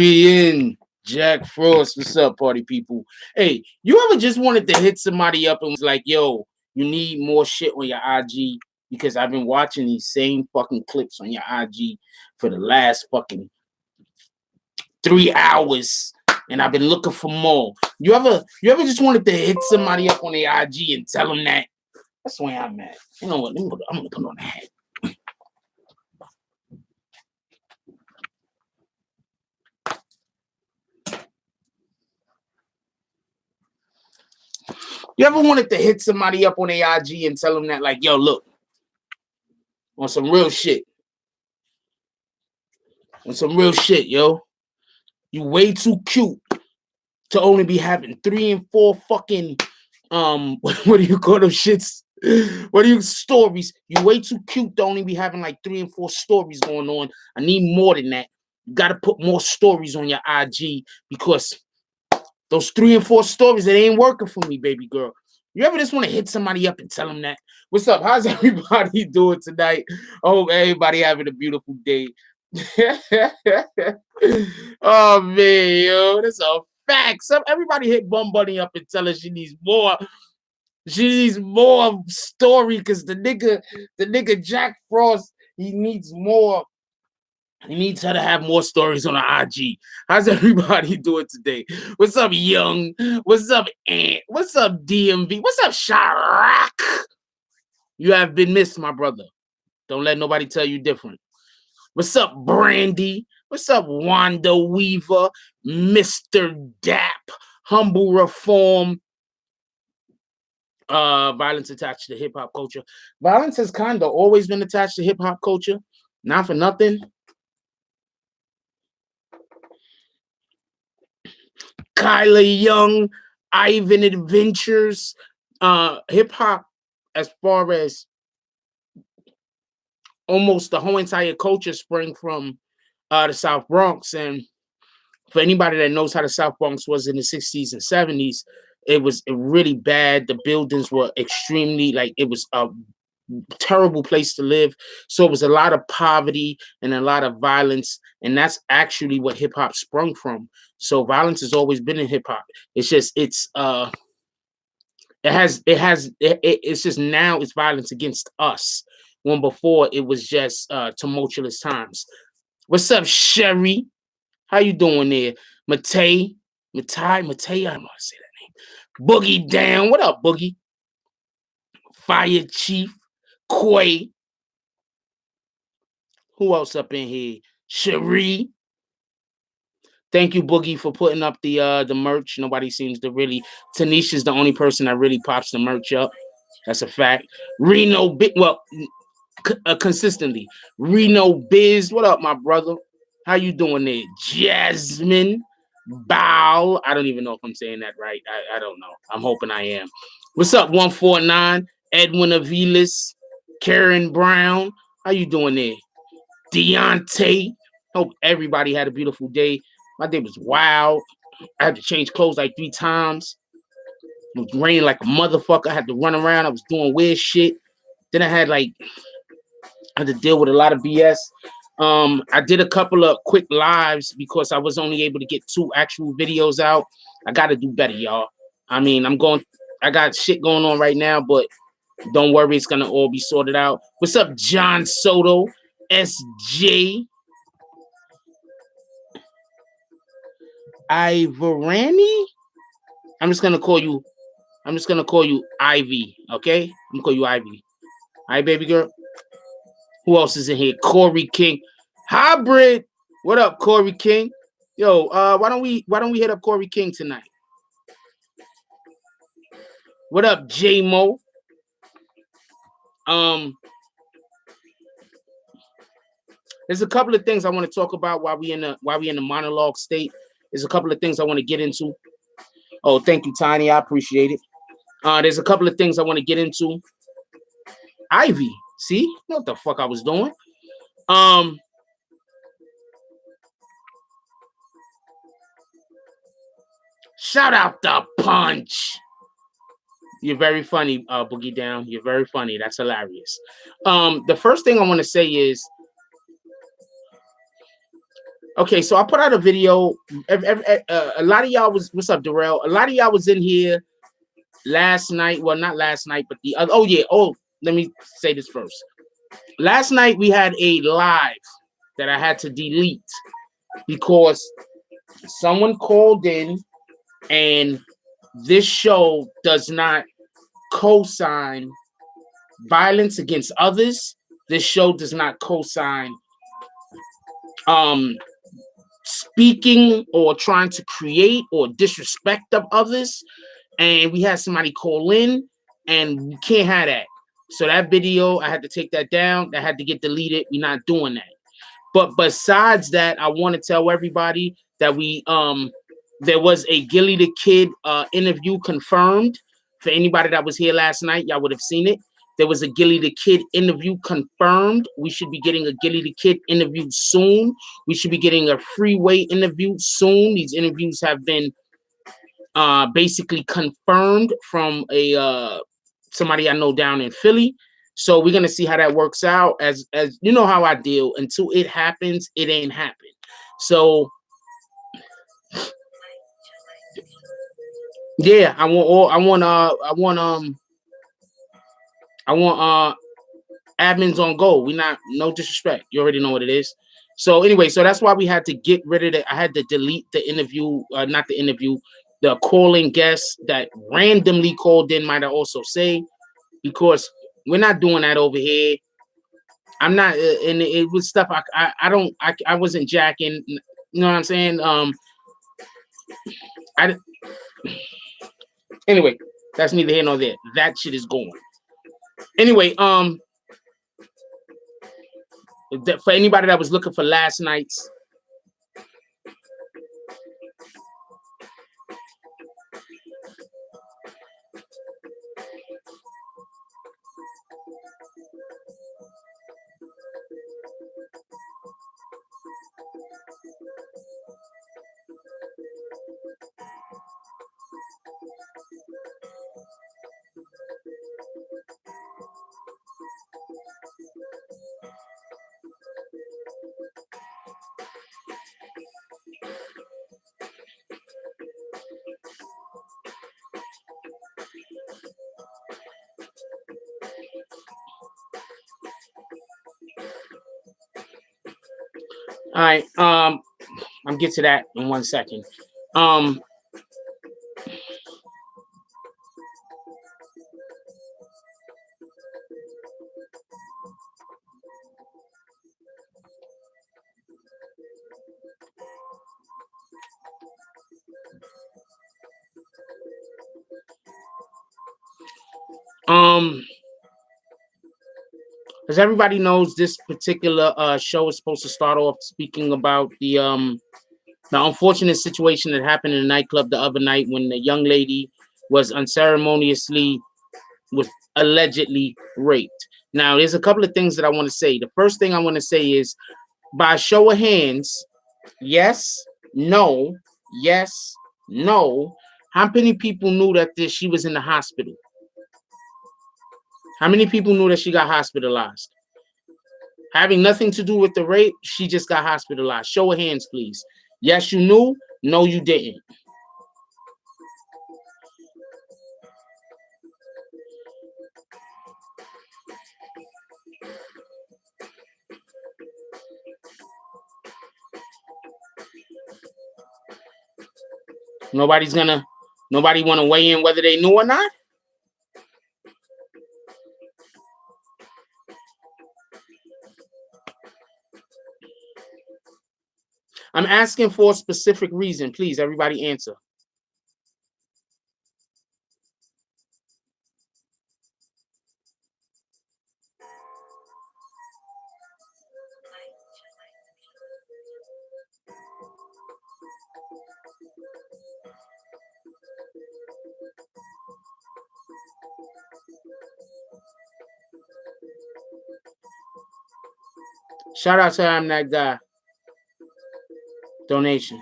Be in Jack Frost. What's up, party people? Hey, you ever just wanted to hit somebody up and was like, yo, you need more shit on your IG? Because I've been watching these same fucking clips on your IG for the last fucking 3 hours. And I've been looking for more. You ever just wanted to hit somebody up on their IG and tell them that? That's the way I'm at. You know what? I'm gonna put on a hat. You ever wanted to hit somebody up on their IG and tell them that, like, yo, look, on some real shit. On some real shit, yo. You way too cute to only be having 3 and 4 fucking what do you call them shits? What are you stories? You way too cute to only be having like 3 and 4 stories going on. I need more than that. You gotta put more stories on your IG because those 3 and 4 stories, it ain't working for me, baby girl. You ever just want to hit somebody up and tell them that? What's up? How's everybody doing tonight? I hope everybody having a beautiful day. Oh man, yo, that's a fact. Everybody hit Bum Bunny up and tell her she needs more. She needs more story because the nigga Jack Frost, he needs more. He needs her to have more stories on her IG. How's everybody doing today? What's up, Young? What's up, Ant? What's up, DMV? What's up, Chirac? You have been missed, my brother. Don't let nobody tell you different. What's up, Brandy? What's up, Wanda Weaver? Mr. Dap? Humble Reform? Violence attached to hip-hop culture. Violence has kind of always been attached to hip-hop culture. Not for nothing. Kyla Young, Ivan Adventures, hip hop, as far as almost the whole entire culture sprang from the South Bronx. And for anybody that knows how the South Bronx was in the 60s and 70s, it was really bad. The buildings were extremely, like, it was a terrible place to live. So it was a lot of poverty and a lot of violence, and that's actually what hip hop sprung from. So violence has always been in hip hop. It's just it's just now it's violence against us, when before it was just tumultuous times. What's up, Sherry? How you doing there? Matei, I don't want to say that name. Boogie Down. What up, Boogie? Fire Chief. Quay. Who else up in here? Cherie. Thank you, Boogie, for putting up the merch. Nobody seems to really. Tanisha's the only person that really pops the merch up. That's a fact. Reno consistently. Reno Biz. What up, my brother? How you doing there? Jasmine Bow. I don't even know if I'm saying that right. I don't know. I'm hoping I am. What's up, 149? Edwin Aviles. Karen Brown, how you doing there? Deontay, hope everybody had a beautiful day. My day was wild. I had to change clothes like 3 times. It was raining like a motherfucker. I had to run around. I was doing weird shit. Then I had to deal with a lot of BS. I did a couple of quick lives because I was only able to get 2 actual videos out. I got to do better, y'all. I mean, I got shit going on right now, but don't worry, it's gonna all be sorted out. What's up, John Soto? SJ Ivorani? I'm just gonna call you Ivy, okay? I'm gonna call you Ivy. All right, baby girl. Who else is in here? Corey King. Hybrid. What up, Corey King? Yo, why don't we hit up Corey King tonight? What up, J-Mo? There's a couple of things I want to talk about while we in the monologue state. There's a couple of things I want to get into. Oh, thank you, Tiny. I appreciate it. There's a couple of things I want to get into. Ivy, see? You know what the fuck I was doing? Shout out the Punch. You're very funny, Boogie Down. You're very funny. That's hilarious. The first thing I want to say is, Okay, so I put out a video. A lot of y'all was, what's up, Darrell? A lot of y'all was in here last night. Well, not last night, but the other. Oh yeah. Oh, let me say this first. Last night we had a live that I had to delete because someone called in, and this show does not co-sign violence against others. This show does not co-sign speaking or trying to create or disrespect of others. And we had somebody call in, and we can't have that. So that video, I had to take that down. That had to get deleted. We're not doing that. But besides that, I want to tell everybody that we there was a Gilly the Kid interview confirmed. For anybody that was here last night, y'all would have seen it. There was a Gilly the Kid interview confirmed. We should be getting a Gilly the Kid interview soon. We should be getting a Freeway interview soon. These interviews have been basically confirmed from a somebody I know down in Philly. So we're gonna see how that works out. As you know how I deal. Until it happens, it ain't happen. So yeah, I want admins on go. We not, no disrespect. You already know what it is. So anyway, so that's why we had to get rid of it. I had to delete the interview, not the interview, the calling guest that randomly called in, might I also say, because we're not doing that over here. I'm not, and it was stuff I wasn't jacking. You know what I'm saying? Anyway, that's neither here nor there. That shit is going. Anyway, for anybody that was looking for last night's, all right, I'm get to that in 1 second. As everybody knows, this particular show is supposed to start off speaking about the unfortunate situation that happened in the nightclub the other night when the young lady was unceremoniously, was allegedly raped. Now, there's a couple of things that I want to say. The first thing I want to say is, by show of hands, yes, no, yes, no. How many people knew that she was in the hospital? How many people knew that she got hospitalized? Having nothing to do with the rape, she just got hospitalized. Show of hands, please. Yes, you knew. No, you didn't. Nobody want to weigh in whether they knew or not? I'm asking for a specific reason. Please, everybody answer. Shout out to I'm That Guy. Donation.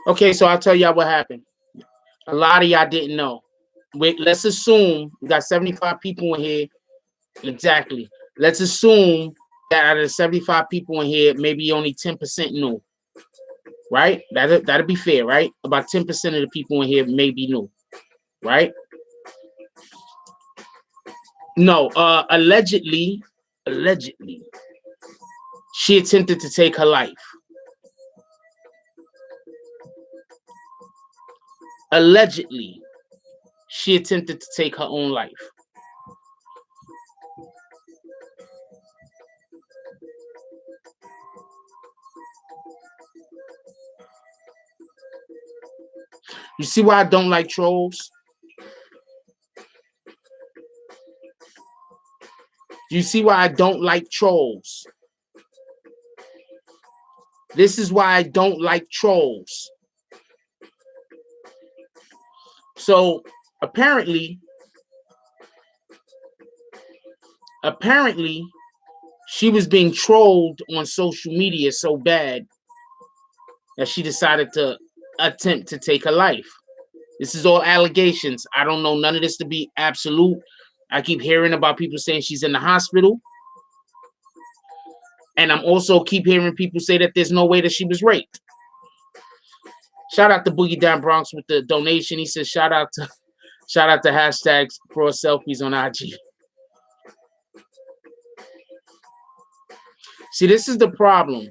Okay, so I'll tell y'all what happened. A lot of y'all didn't know. Wait, let's assume we got 75 people in here. Exactly. Let's assume that out of the 75 people in here, maybe only 10% knew. Right? That'd be fair, right? About 10% of the people in here may be new. Right? No, allegedly, she attempted to take her life. Allegedly, she attempted to take her own life. You see why I don't like trolls? You see why I don't like trolls? This is why I don't like trolls. So apparently, she was being trolled on social media so bad that she decided to attempt to take her life. This is all allegations. I don't know none of this to be absolute. I keep hearing about people saying she's in the hospital. And I'm also keep hearing people say that there's no way that she was raped. Shout out to Boogie Down Bronx with the donation. He says shout out to hashtags for selfies on IG. See, this is the problem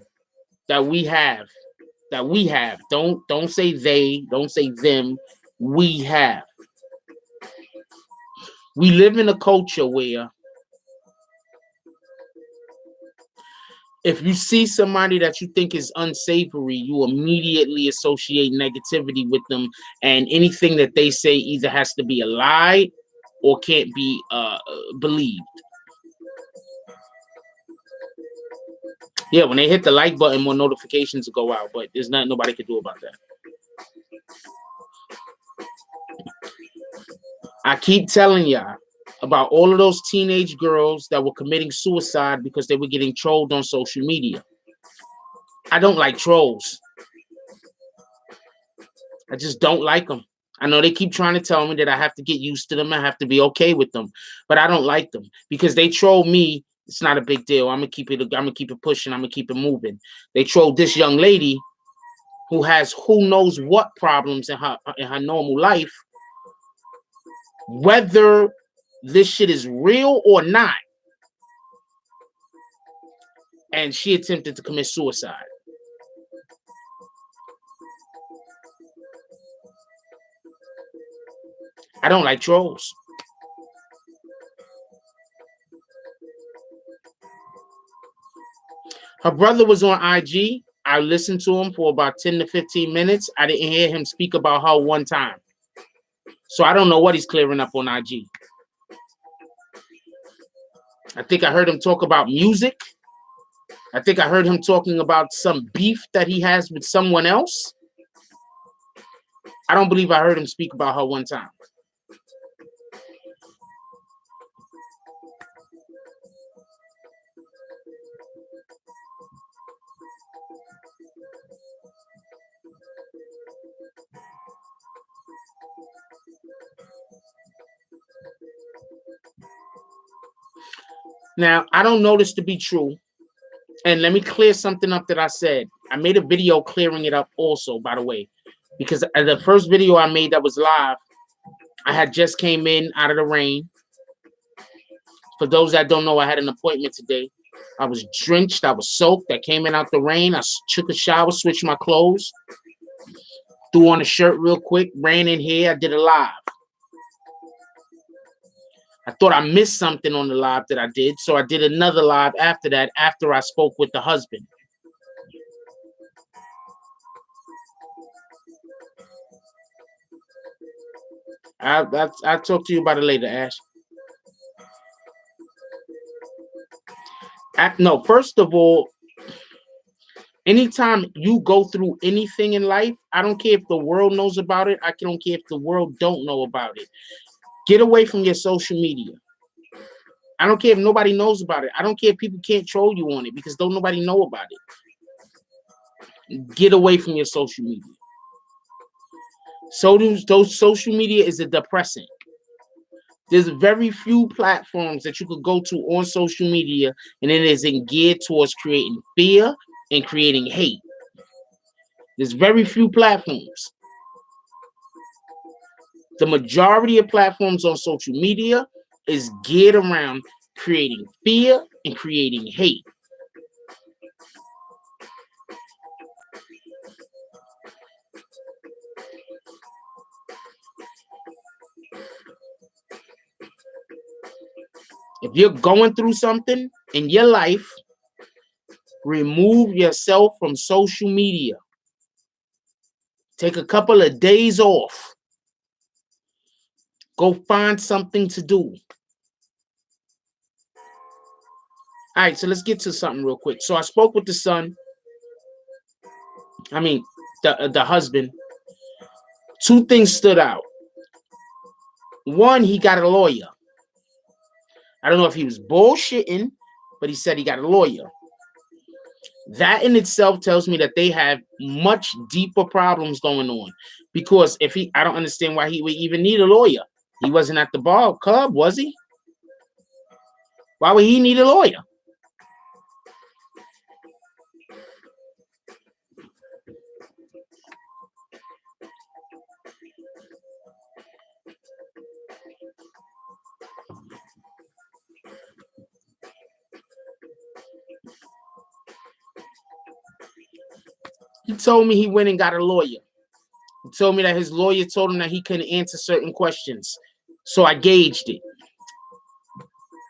that we have. Don't say they, don't say them. We have. We live in a culture where if you see somebody that you think is unsavory, you immediately associate negativity with them, and anything that they say either has to be a lie or can't be believed. Yeah, when they hit the like button, more notifications will go out, but there's nothing nobody can do about that. I keep telling y'all about all of those teenage girls that were committing suicide because they were getting trolled on social media. I don't like trolls. I just don't like them. I know they keep trying to tell me that I have to get used to them. I have to be okay with them, but I don't like them because they troll me. It's not a big deal. I'm gonna keep it pushing. I'm gonna keep it moving. They trolled this young lady who has who knows what problems in her normal life. Whether this shit is real or not, and she attempted to commit suicide. I don't like trolls. Her brother was on IG. I listened to him for about 10 to 15 minutes. I didn't hear him speak about her one time. So I don't know what he's clearing up on IG. I think I heard him talk about music. I think I heard him talking about some beef that he has with someone else. I don't believe I heard him speak about her one time. Now, I don't know this to be true. And let me clear something up that I said. I made a video clearing it up also, by the way, because the first video I made that was live, I had just came in out of the rain. For those that don't know, I had an appointment today. I was drenched. I was soaked. I came in out the rain. I took a shower, switched my clothes, threw on a shirt real quick, ran in here. I did a live. I thought I missed something on the live that I did, so I did another live after that, after I spoke with the husband. I'll talk to you about it later, Ash. No, first of all, anytime you go through anything in life, I don't care if the world knows about it. I don't care if the world don't know about it. Get away from your social media. I don't care if nobody knows about it. I don't care if people can't troll you on it because don't nobody know about it. Get away from your social media. So those social media is a depressant. There's very few platforms that you could go to on social media and it isn't geared towards creating fear and creating hate. There's very few platforms. The majority of platforms on social media is geared around creating fear and creating hate. If you're going through something in your life, remove yourself from social media. Take a couple of days off. Go find something to do. All right, so let's get to something real quick. So I spoke with the son. The husband. Two things stood out. One, he got a lawyer. I don't know if he was bullshitting, but he said he got a lawyer. That in itself tells me that they have much deeper problems going on. Because I don't understand why he would even need a lawyer. He wasn't at the bar club, was he? Why would he need a lawyer? He told me he went and got a lawyer. He told me that his lawyer told him that he couldn't answer certain questions. So I gauged it.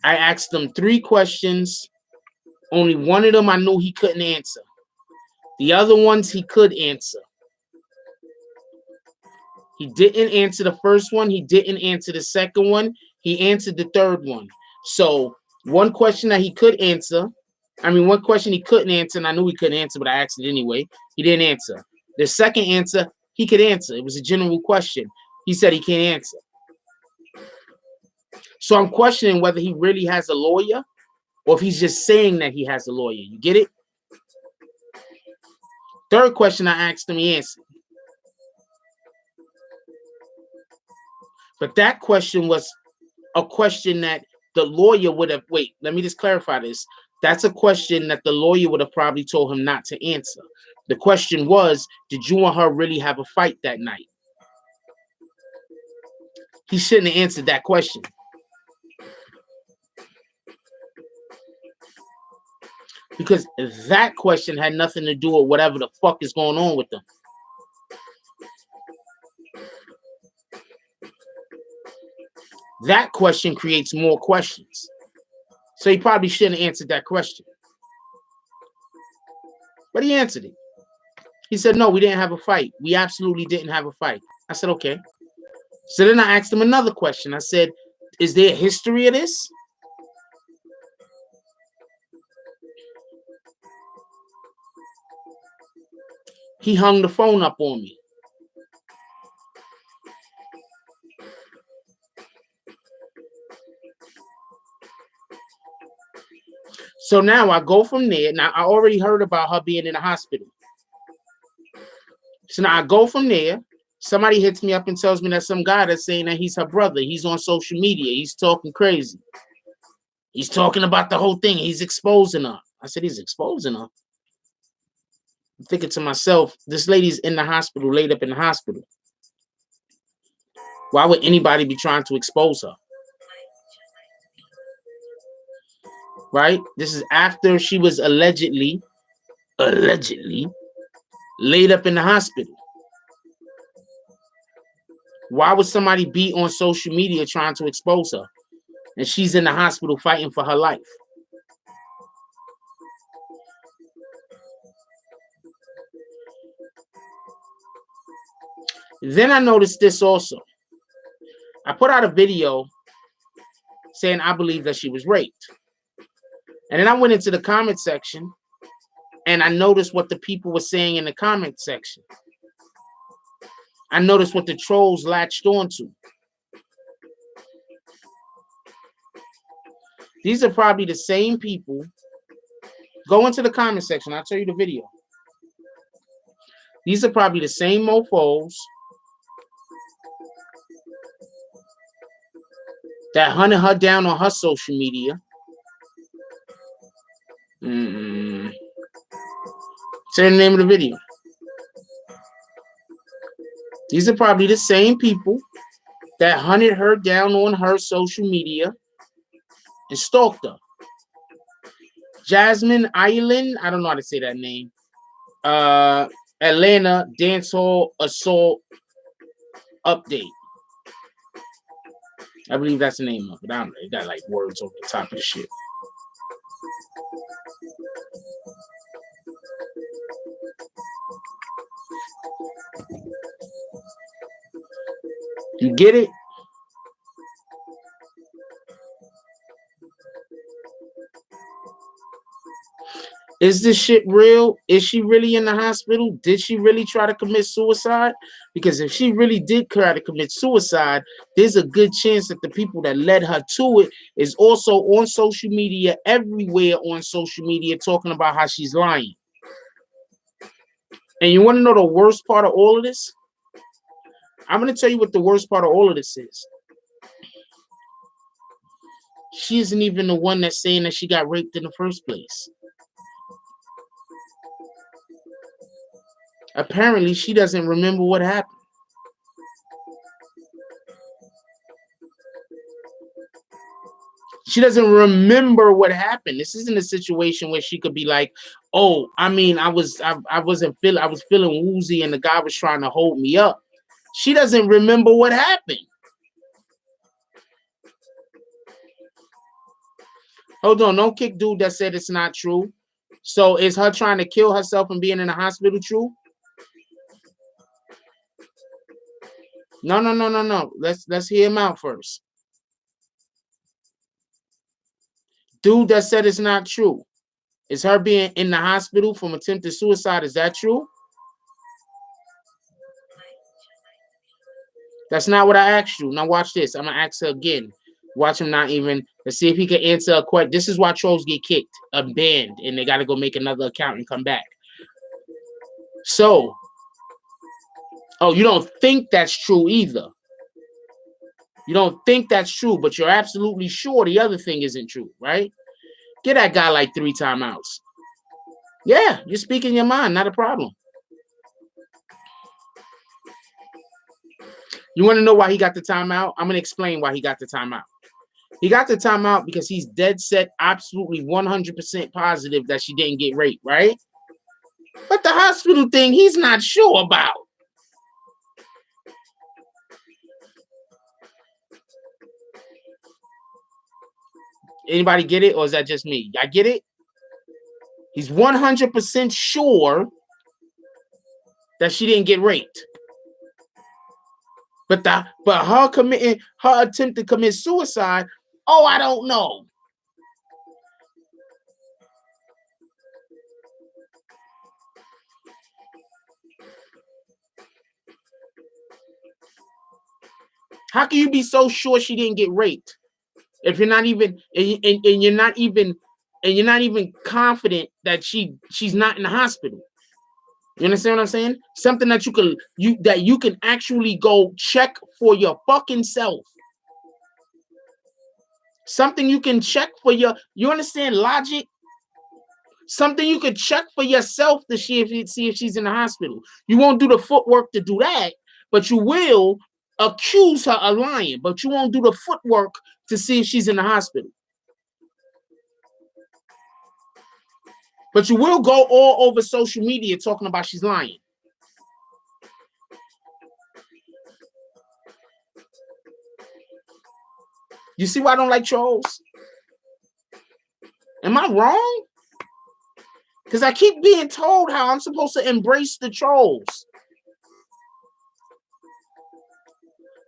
I asked him 3 questions. Only one of them I knew he couldn't answer. The other ones he could answer. He didn't answer the first one. He didn't answer the second one. He answered the third one. So one question that he could answer, one question he couldn't answer, and I knew he couldn't answer, but I asked it anyway. He didn't answer. The second answer, he could answer. It was a general question. He said he can't answer. So I'm questioning whether he really has a lawyer or if he's just saying that he has a lawyer. You get it? Third question I asked him, he answered. But that question was a question that the lawyer would have, wait, let me just clarify this. That's a question that the lawyer would have probably told him not to answer. The question was, did you and her really have a fight that night? He shouldn't have answered that question. Because that question had nothing to do with whatever the fuck is going on with them. That question creates more questions. So he probably shouldn't have answered that question. But he answered it. He said, no, we didn't have a fight. We absolutely didn't have a fight. I said, okay. So then I asked him another question. I said, is there a history of this? He hung the phone up on me. So now I go from there. Now I already heard about her being in the hospital. So now I go from there. Somebody hits me up and tells me that some guy that's saying that he's her brother. He's on social media. He's talking crazy. He's talking about the whole thing. He's exposing her. I said, he's exposing her. I'm thinking to myself, this lady's in the hospital, laid up in the hospital. Why would anybody be trying to expose her? Right? This is after she was allegedly laid up in the hospital. Why would somebody be on social media trying to expose her? And she's in the hospital fighting for her life. Then I noticed this also. I put out a video saying I believe that she was raped. And then I went into the comment section and I noticed what the people were saying in the comment section. I noticed what the trolls latched onto. These are probably the same people. Go into the comment section. I'll tell you the video. These are probably the same mofos that hunted her down on her social media. Say the name of the video. These are probably the same people that hunted her down on her social media and stalked her. Jasmine Island, I don't know how to say that name. Atlanta dancehall assault update. I believe that's the name of it. I don't know. It got like words over the top of the shit. You get it? Is this shit real? Is she really in the hospital? Did she really try to commit suicide? Because if she really did try to commit suicide, there's a good chance that the people that led her to it is also on social media, everywhere on social media, talking about how she's lying. And you want to know the worst part of all of this? I'm going to tell you what the worst part of all of this is. She isn't even the one that's saying that she got raped in the first place. Apparently, she doesn't remember what happened. She doesn't remember what happened. This isn't a situation where she could be like, "Oh, I mean, I was feeling woozy, and the guy was trying to hold me up." She doesn't remember what happened. Hold on, don't kick dude that said it's not true. So is her trying to kill herself and being in the hospital true? No. Let's hear him out first. Dude that said it's not true. Is her being in the hospital from attempted suicide, is that true? That's not what I asked you. Now watch this. I'm going to ask her again. Watch him not even. Let's see if he can answer a question. This is why trolls get kicked, banned, and they got to go make another account and come back. So, oh, you don't think that's true either. You don't think that's true, but you're absolutely sure the other thing isn't true, right? Get that guy like 3 timeouts. Yeah, you're speaking your mind, not a problem. You want to know why he got the timeout? I'm going to explain why he got the timeout. He got the timeout because he's dead set, absolutely 100% positive that she didn't get raped, right? But the hospital thing, he's not sure about. Anybody get it, or is that just me? I get it? He's 100% sure that she didn't get raped. But her attempt to commit suicide, oh, I don't know. How can you be so sure she didn't get raped if you're not even and you're not even confident that she's not in the hospital? You understand what I'm saying? Something that you can actually go check for your fucking self. Something you can check for you understand logic? Something you could check for yourself to see if she's in the hospital. You won't do the footwork to do that, but you will accuse her of lying, but you won't do the footwork to see if she's in the hospital. But you will go all over social media talking about she's lying. You see why I don't like trolls? Am I wrong? Because I keep being told how I'm supposed to embrace the trolls.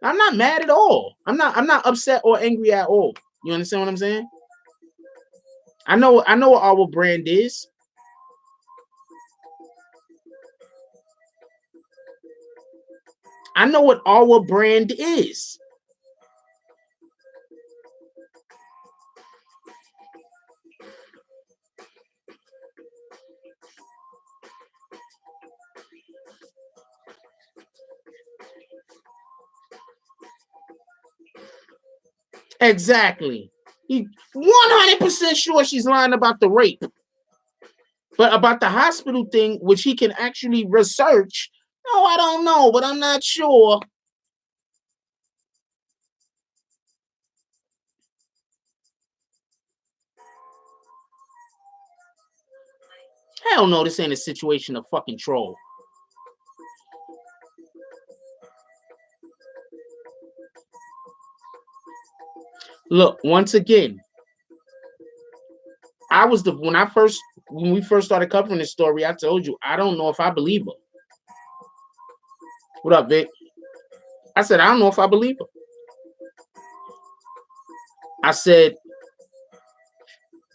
I'm not mad at all. I'm not upset or angry at all. You understand what I'm saying? I know what our brand is. I know what our brand is. Exactly. He 100% sure she's lying about the rape. But about the hospital thing, which he can actually research, no, I don't know, but I'm not sure. Hell no, this ain't a situation of fucking troll. Look, once again, when we first started covering this story, I told you I don't know if I believe her. What up, Vic? I said I don't know if I believe her. I said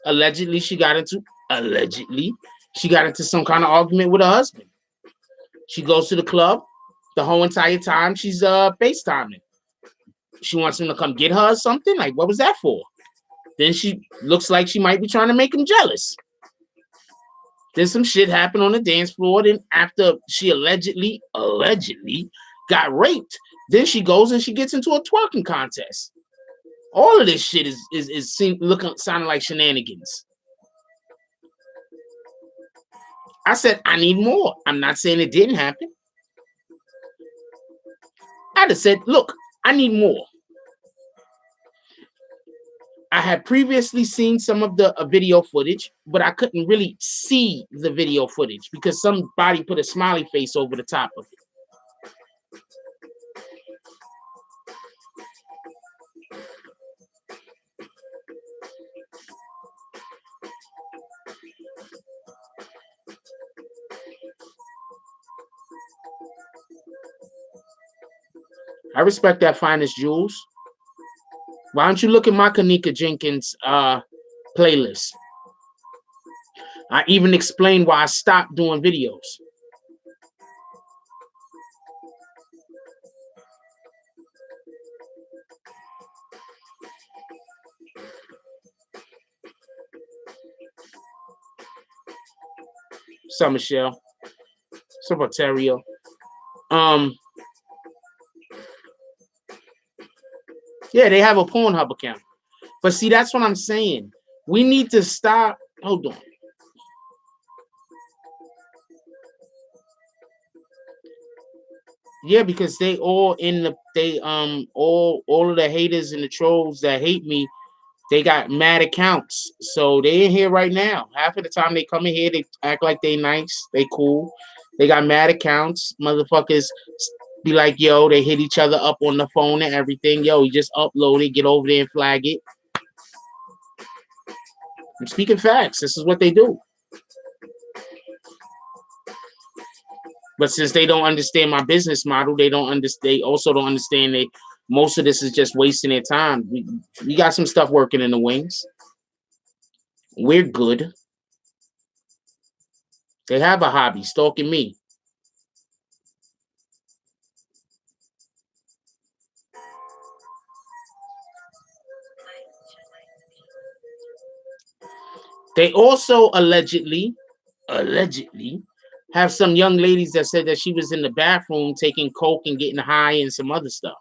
allegedly she got into some kind of argument with her husband. She goes to the club the whole entire time she's FaceTiming. She wants him to come get her or something. Like, what was that for? Then she looks like she might be trying to make him jealous. Then some shit happened on the dance floor. Then after she allegedly got raped, then she goes and she gets into a twerking contest. All of this shit is sounding like shenanigans. I said I need more. I'm not saying it didn't happen. I just said, look, I need more. I had previously seen some of the video footage, but I couldn't really see the video footage because somebody put a smiley face over the top of it. I respect that, Finest Jules. Why don't you look at my Kanika Jenkins playlist? I even explained why I stopped doing videos. What's up, Michelle? What's up, Ontario? Yeah, they have a Pornhub account. But see, that's what I'm saying. We need to stop. Hold on. Yeah, because they all all of the haters and the trolls that hate me, they got mad accounts. So they in here right now. Half of the time they come in here, they act like they nice, they cool. They got mad accounts. Motherfuckers be like, yo, they hit each other up on the phone and everything. Yo, you just upload it, get over there and flag it. I'm speaking facts. This is what they do. But since they don't understand my business model, they also don't understand that most of this is just wasting their time. We got some stuff working in the wings. We're good. They have a hobby, stalking me. They also allegedly have some young ladies that said that she was in the bathroom taking coke and getting high and some other stuff.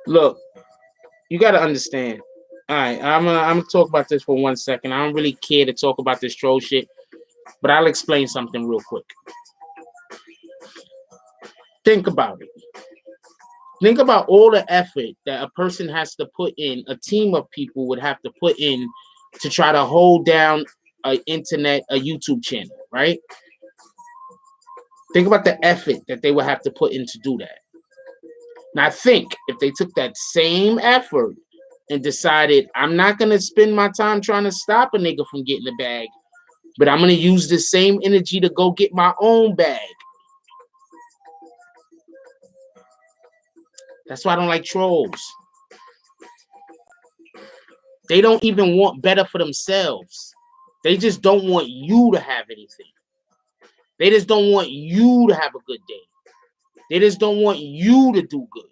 Look, you got to understand. All right, I'm gonna talk about this for 1 second. I don't really care to talk about this troll shit, but I'll explain something real quick. Think about it. Think about all the effort that a person has to put in, a team of people would have to put in to try to hold down a YouTube channel, right? Think about the effort that they would have to put in to do that. Now think if they took that same effort and decided, I'm not going to spend my time trying to stop a nigga from getting the bag, but I'm going to use the same energy to go get my own bag. That's why I don't like trolls. They don't even want better for themselves. They just don't want you to have anything. They just don't want you to have a good day. They just don't want you to do good.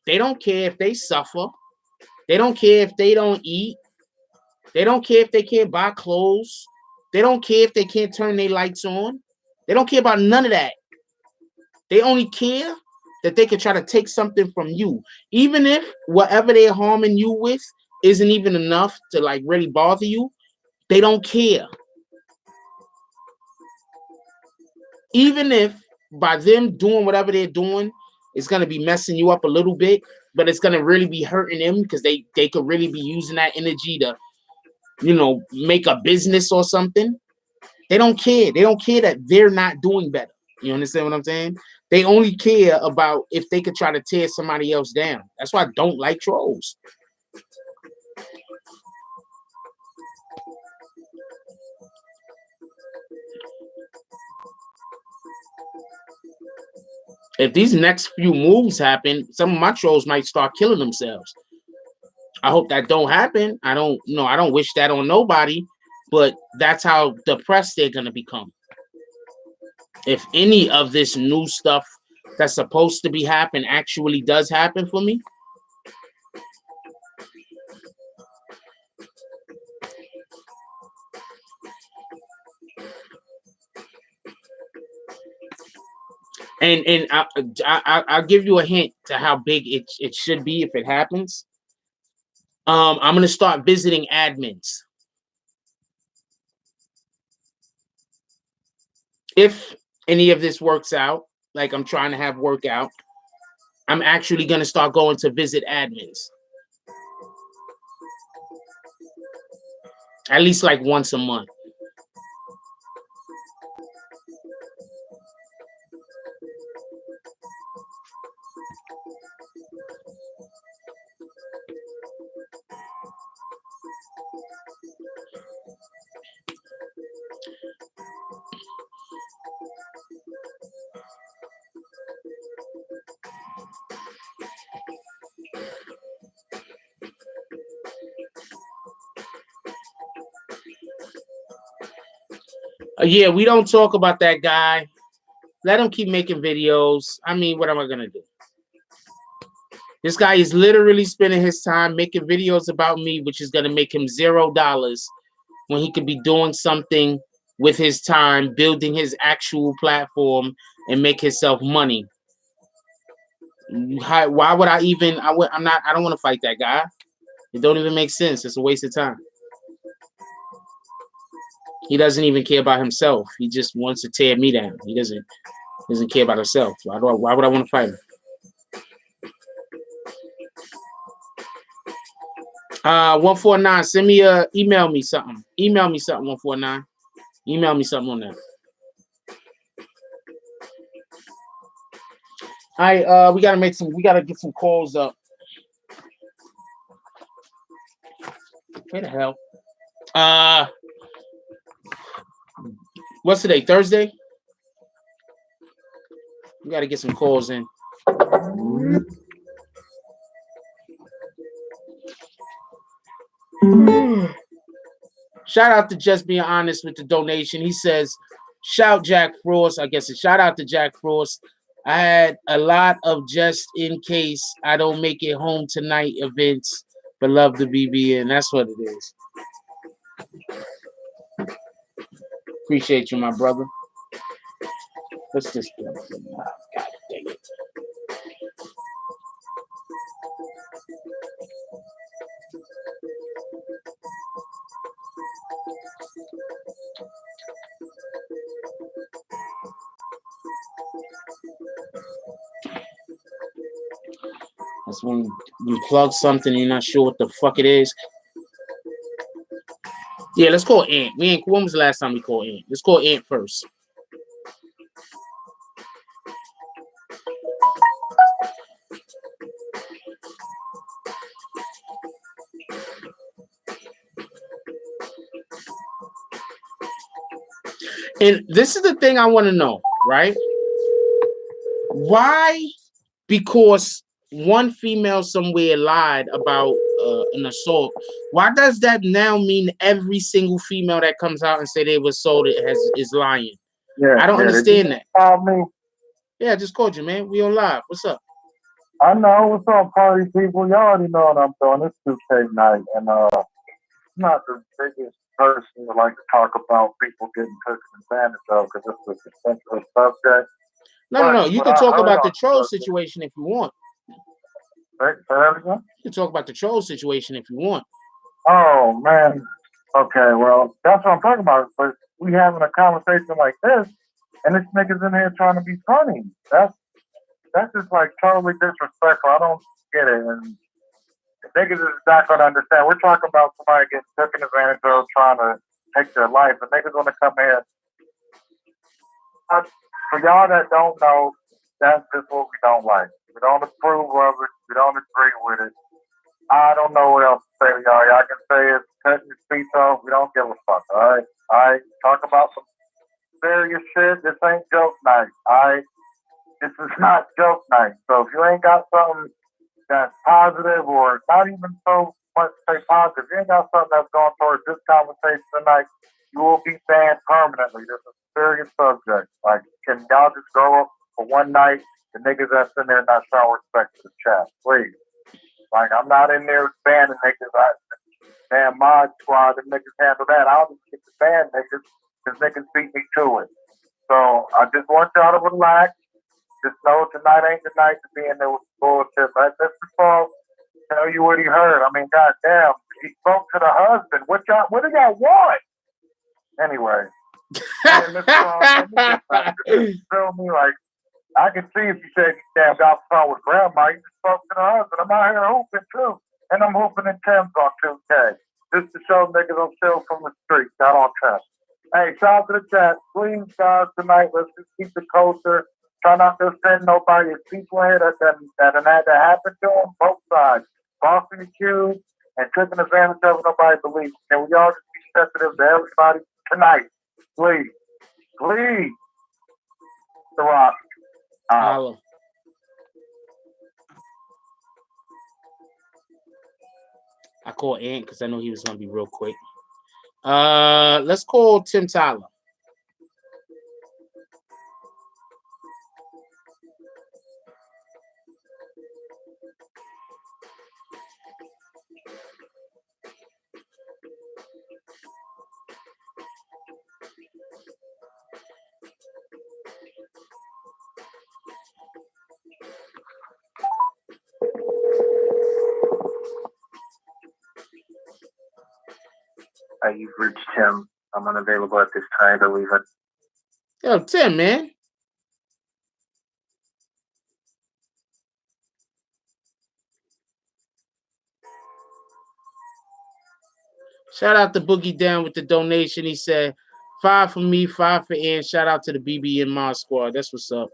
They don't care if they suffer. They don't care if they don't eat. They don't care if they can't buy clothes. They don't care if they can't turn their lights on. They don't care about none of that. They only care that they can try to take something from you. Even if whatever they're harming you with isn't even enough to like really bother you, they don't care. Even if by them doing whatever they're doing, it's going to be messing you up a little bit, but it's going to really be hurting them because they could really be using that energy to, you know, make a business or something. They don't care. They don't care that they're not doing better. You understand what I'm saying? They only care about if they could try to tear somebody else down. That's why I don't like trolls. If these next few moves happen, some of my trolls might start killing themselves. I hope that don't happen. I don't wish that on nobody, but that's how depressed they're gonna become. If any of this new stuff that's supposed to be happen actually does happen for me, and I'll give you a hint to how big it should be if it happens. I'm gonna start visiting admins. If any of this works out, like I'm trying to have work out, I'm actually gonna start going to visit admins. At least like once a month. Yeah, we don't talk about that guy. Let him keep making videos. I mean, what am I gonna do? This guy is literally spending his time making videos about me, which is gonna make him $0 when he could be doing something with his time, building his actual platform and make himself money. Why would I even? I don't want to fight that guy. It don't even make sense. It's a waste of time. He doesn't even care about himself. He just wants to tear me down. He doesn't care about himself. Why would I want to fight him? 149. Send me email me something. Email me something. 149. Email me something on that. All right, we gotta get some calls up. Where the hell? What's today? Thursday? We gotta get some calls in. Shout out to Just Being Honest with the donation. He says, shout Jack Frost. I guess it's shout out to Jack Frost. I had a lot of just in case I don't make it home tonight events, but love the BBN. That's what it is. Appreciate you, my brother. What's this? Oh, God dang it. That's when you plug something and you're not sure what the fuck it is. Yeah, let's call Ant. When was the last time we called Ant? Let's call Ant first. And this is the thing I want to know, right? Why? Because one female somewhere lied about an assault. Why does that now mean every single female that comes out and say they were assaulted is lying? Yeah, I don't understand that. Me? Yeah, I just called you, man. We on live. What's up? I know. What's up, party people? Y'all already know what I'm doing. It's 2K night, and not the biggest person to like to talk about people getting taken advantage of because it's a sensitive subject. No. But You what can I talk heard about on the the troll subject, situation if you want. say that again? You can talk about the troll situation if you want. Oh man. Okay, well that's what I'm talking about. But we having a conversation like this, and this nigga's in here trying to be funny. That's just like totally disrespectful. I don't get it. And niggas is not gonna understand. We're talking about somebody getting taken advantage of, trying to take their life, and niggas gonna come here. For y'all that don't know, that's just what we don't like. We don't approve of it. We don't agree with it. I don't know what else to say to y'all. Y'all can say it's cutting your speech off. We don't give a fuck. All right. All right. Talk about some serious shit. This ain't joke night. All right. This is not joke night. So if you ain't got something that's positive or not even so much say positive, if you ain't got something that's going towards this conversation tonight, you will be banned permanently. This is a serious subject. Like, can y'all just go up for one night? The niggas that's in there not showing respect to the chat, please. Like, I'm not in there banning niggas. Damn mod squad, and niggas handle that. I'll just get the ban niggas because niggas beat me to it. So I just want y'all to relax. Just know tonight ain't the night to be in there with bullshit. Let Mr. Paul tell you what he heard. I mean, goddamn, he spoke to the husband. What do y'all want? Anyway, hey, Mr. Paul, let me get back to this. Feel me? Like, I can see if you said you damn got phone with grandma, you just spoke to the husband. I'm out here hooping too. And I'm hooping in Tim's on 2K. Just to show niggas I'm still from the street, not on trap. Hey, shout out to the chat. Please, guys, tonight, let's just keep the culture. Try not to offend nobody. It's people here that happened to them, both sides. Falsely accused and taking advantage of nobody believes. Can we all just be sensitive to everybody tonight? Please. Please. The Rock. I called Ant because I know he was gonna be real quick. Let's call Tim Tyler. You've reached Tim. I'm unavailable at this time to leave it. Yo, Tim, man. Shout out to Boogie Down with the donation. He said, 5 for me, 5 for Ann. Shout out to the BB and Mod Squad. That's what's up.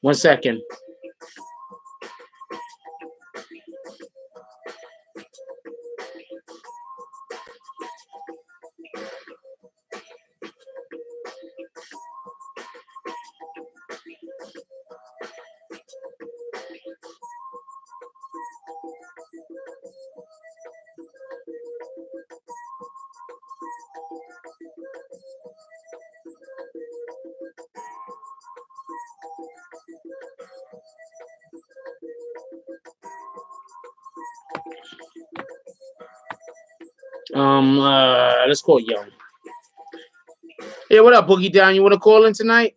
One second. Let's call Young. Hey, what up, Boogie Down? You want to call in tonight?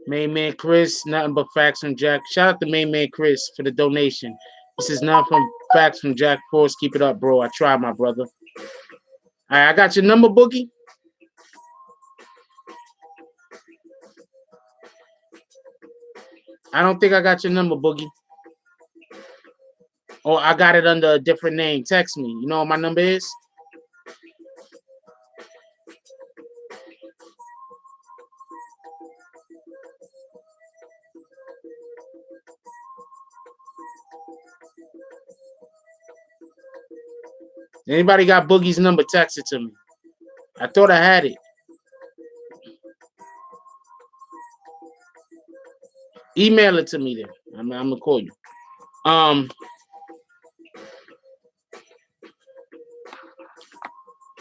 Main man Chris, nothing but facts from Jack. Shout out to main man Chris for the donation. This is not from facts from Jack Force. Keep it up, bro. I tried, my brother. All right, I got your number, Boogie. I don't think I got your number, Boogie. Or I got it under a different name. Text me. You know what my number is? Anybody got Boogie's number? Text it to me. I thought I had it. Email it to me then. I'm gonna call you.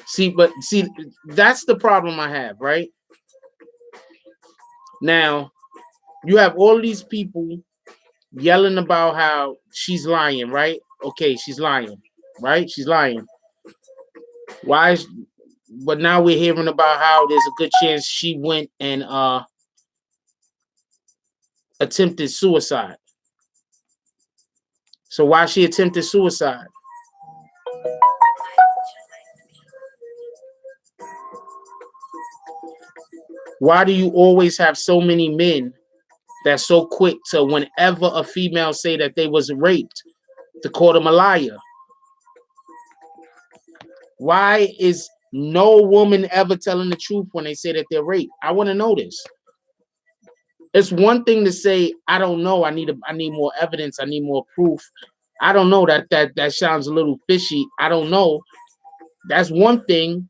See, that's the problem I have, right? Now, you have all these people yelling about how she's lying, right? Okay, she's lying, right? She's lying. Why? But now we're hearing about how there's a good chance she went and attempted suicide. So why she attempted suicide? Why do you always have so many men that's so quick to, whenever a female say that they was raped, to call them a liar? Why is no woman ever telling the truth when they say that they're raped? I want to know this. It's one thing to say, I don't know, I need more evidence, I need more proof. I don't know, that sounds a little fishy. I don't know. That's one thing.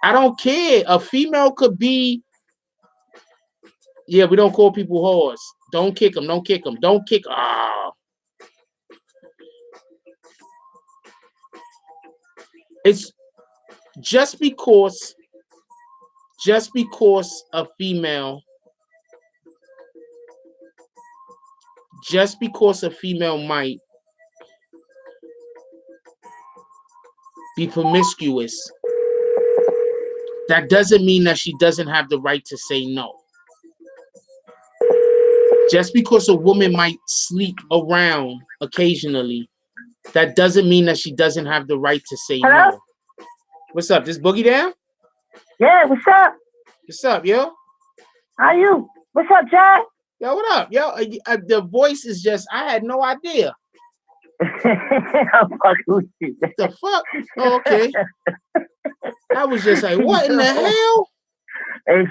I don't care. A female could be, yeah, we don't call people whores. Don't kick them, don't kick them, don't kick. It's just because a female might be promiscuous, that doesn't mean that she doesn't have the right to say no. Just because a woman might sleep around occasionally, that doesn't mean that she doesn't have the right to say no. What's up? This Boogie down? Yeah, what's up? What's up, yo? How you? What's up, Jack? Yo, what up? Yo, the voice is just, I had no idea. I'm fucking with you. The fuck? Oh, okay. I was just like, what in the hell? Hey,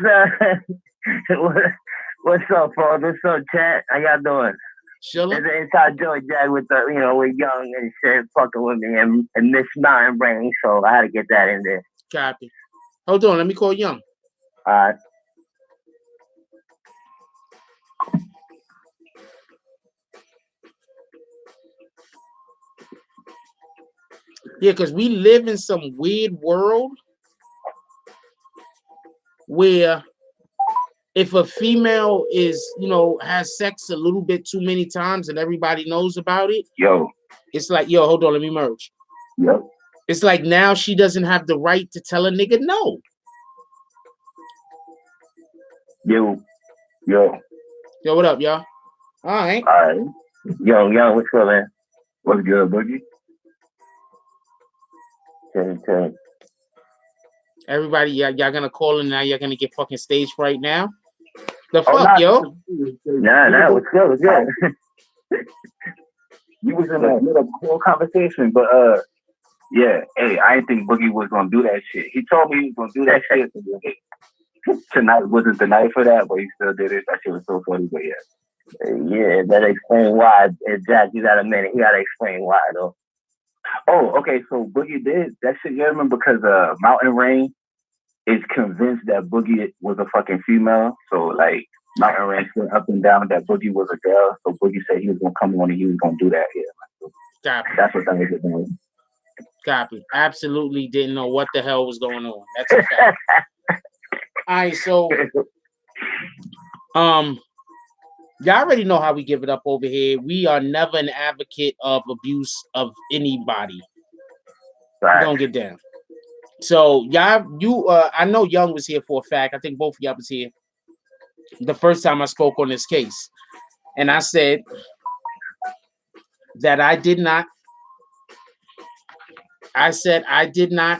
what's up, Paul? What's up, chat? How y'all doing? Chilling. It's an inside joke, Jack, with we're young and shit, fucking with me and Miss Mountain Brain, so I had to get that in there. Copy. Hold on, let me call Young. All right. Yeah, because we live in some weird world where if a female is, has sex a little bit too many times and everybody knows about it, it's like, yo, hold on, let me merge. Yo. It's like now she doesn't have the right to tell a nigga no. Yo, what up, y'all? All right. Yo, what's up, man? What's good, Boogie? Ten. Everybody, y'all gonna call in now. You're gonna get fucking stage right now. The fuck, yo? Nah, what's good? You was in the whole conversation, but yeah, hey, I didn't think Boogie was gonna do that shit. He told me he was gonna do that shit. Tonight wasn't the night for that, but he still did it. That shit was so funny, but yeah. Yeah, that explains why. Jack, you got a minute. You gotta explain why, though. Oh, okay. So Boogie did that shit. You remember because Mountain Rain is convinced that Boogie was a fucking female. So like Mountain Rain said up and down that Boogie was a girl. So Boogie said he was gonna come on and he was gonna do that. Yeah, Copy. That's what that was about. Copy. Absolutely didn't know what the hell was going on. That's a fact. All right, so y'all already know how we give it up over here. We are never an advocate of abuse of anybody. Right. Don't get down. So I know Young was here for a fact. I think both of y'all was here the first time I spoke on this case. And I said that I did not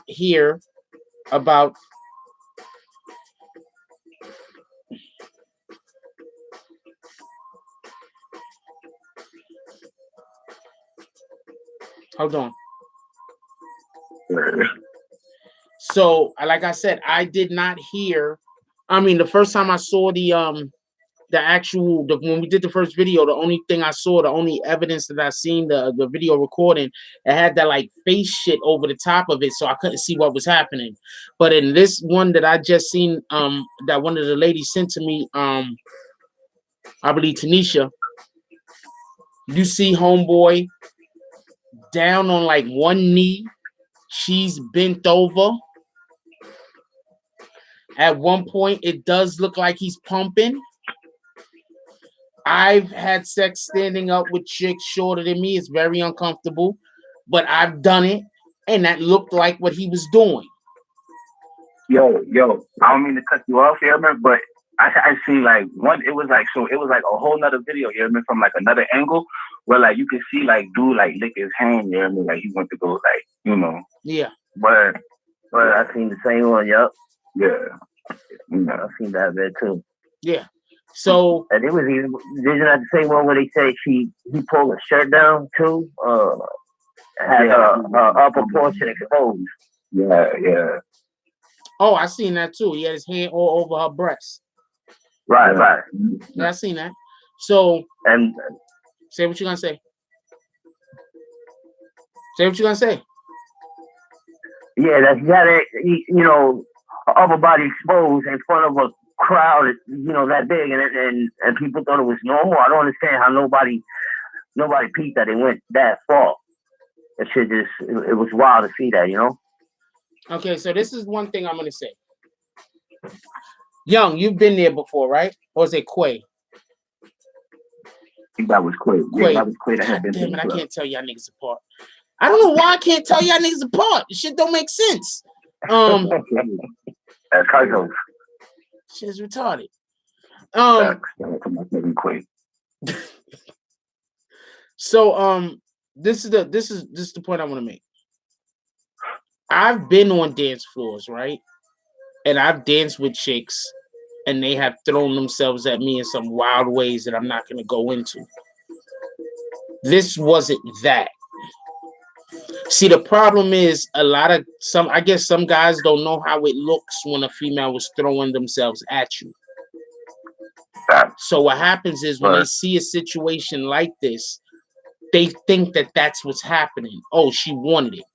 hear about Hold on. So, like I said, I did not hear. I mean, the first time I saw when we did the first video, the only thing I saw, the only evidence that I seen, the video recording, it had that like face shit over the top of it, so I couldn't see what was happening. But in this one that I just seen, that one of the ladies sent to me, I believe Tanisha, you see homeboy down on like one knee, she's bent over. At one point, it does look like he's pumping. I've had sex standing up with chicks shorter than me. It's very uncomfortable, but I've done it, and that looked like what he was doing. Yo, I don't mean to cut you off here, man, but I see like one. It was like a whole nother video here, man, from like another angle where like you can see like dude like lick his hand, you know what I mean? Like he went to go like, you know. Yeah. But I seen the same one. Yep. Yeah. I seen that bit too. Yeah. So and it was even isn't that the same one where they say he pulled her shirt down too? Had her upper portion exposed. Yeah. Oh, I seen that too. He had his hand all over her breast. Right. Yeah, I seen that. So and say what you gonna say. Say what you gonna say. Yeah, that he had it. You know, her upper body exposed in front of a crowd, you know, that big, and people thought it was normal. I don't understand how nobody peeped that it went that far. That shit just it was wild to see that, you know. Okay, so this is one thing I'm gonna say. Young, you've been there before, right? Or is it Quay? I think that was Quay. Quay. Yeah, that was Quay that had been. Damn it, I can't tell y'all niggas apart. I don't know why I can't tell y'all niggas apart. This shit don't make sense. That's Carlos. Shit's retarded. So this is the point I want to make. I've been on dance floors, right? And I've danced with chicks, and they have thrown themselves at me in some wild ways that I'm not going to go into. This wasn't that. See, the problem is I guess some guys don't know how it looks when a female is throwing themselves at you. So what happens is when they see a situation like this, they think that that's what's happening. Oh, she wanted it.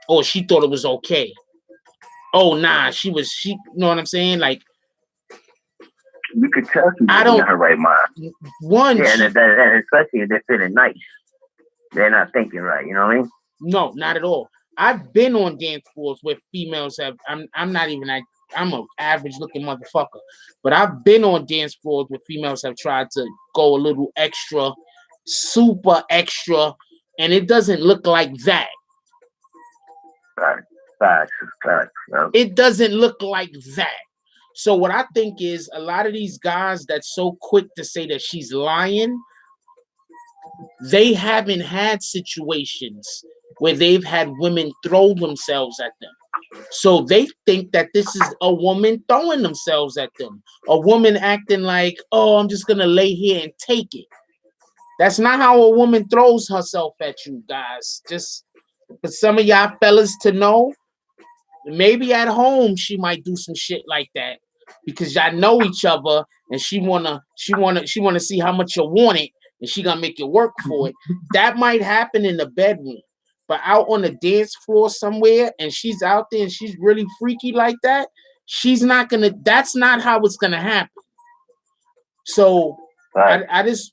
Oh, she thought it was okay. Oh, nah, she you know what I'm saying? Like, you could tell she's in her right mind. And especially if they're feeling nice. They're not thinking right, you know what I mean? No, not at all. I've been on dance floors where females have. I'm not even like I'm an average looking motherfucker, but I've been on dance floors where females have tried to go a little extra, super extra, and it doesn't look like that. Facts. It doesn't look like that. So what I think is a lot of these guys that's so quick to say that she's lying, they haven't had situations where they've had women throw themselves at them. So they think that this is a woman throwing themselves at them. A woman acting like, oh, I'm just going to lay here and take it. That's not how a woman throws herself at you, guys. Just for some of y'all fellas to know, maybe at home she might do some shit like that because y'all know each other and she wanna see how much you want it and she gonna make you work for it. That might happen in the bedroom, but out on the dance floor somewhere and she's out there and she's really freaky like that, that's not how it's gonna happen. So I just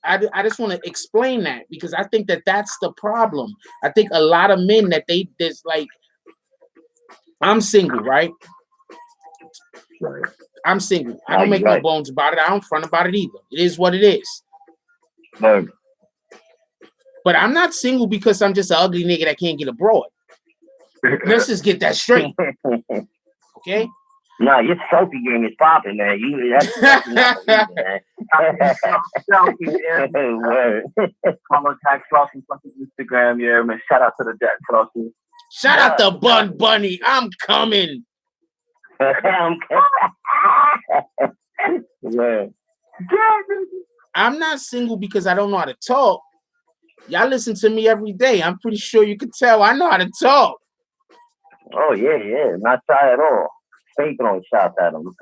want to explain that because I think that that's the problem. I think a lot of men that there's like, I'm single, right? I'm single. I don't make no bones about it. I don't front about it either. It is what it is. But I'm not single because I'm just an ugly nigga that can't get a broad. Let's just get that straight. Okay? No, your selfie game is popping, man. That's not man. Follow Tag Flossy on Instagram, yeah, man. Shout out to the Jack Flossy. Shout out to Bun Bunny. I'm coming. I'm not single because I don't know how to talk. Y'all listen to me every day. I'm pretty sure you can tell I know how to talk. Oh yeah, not shy at all. Stay throwing shots at him.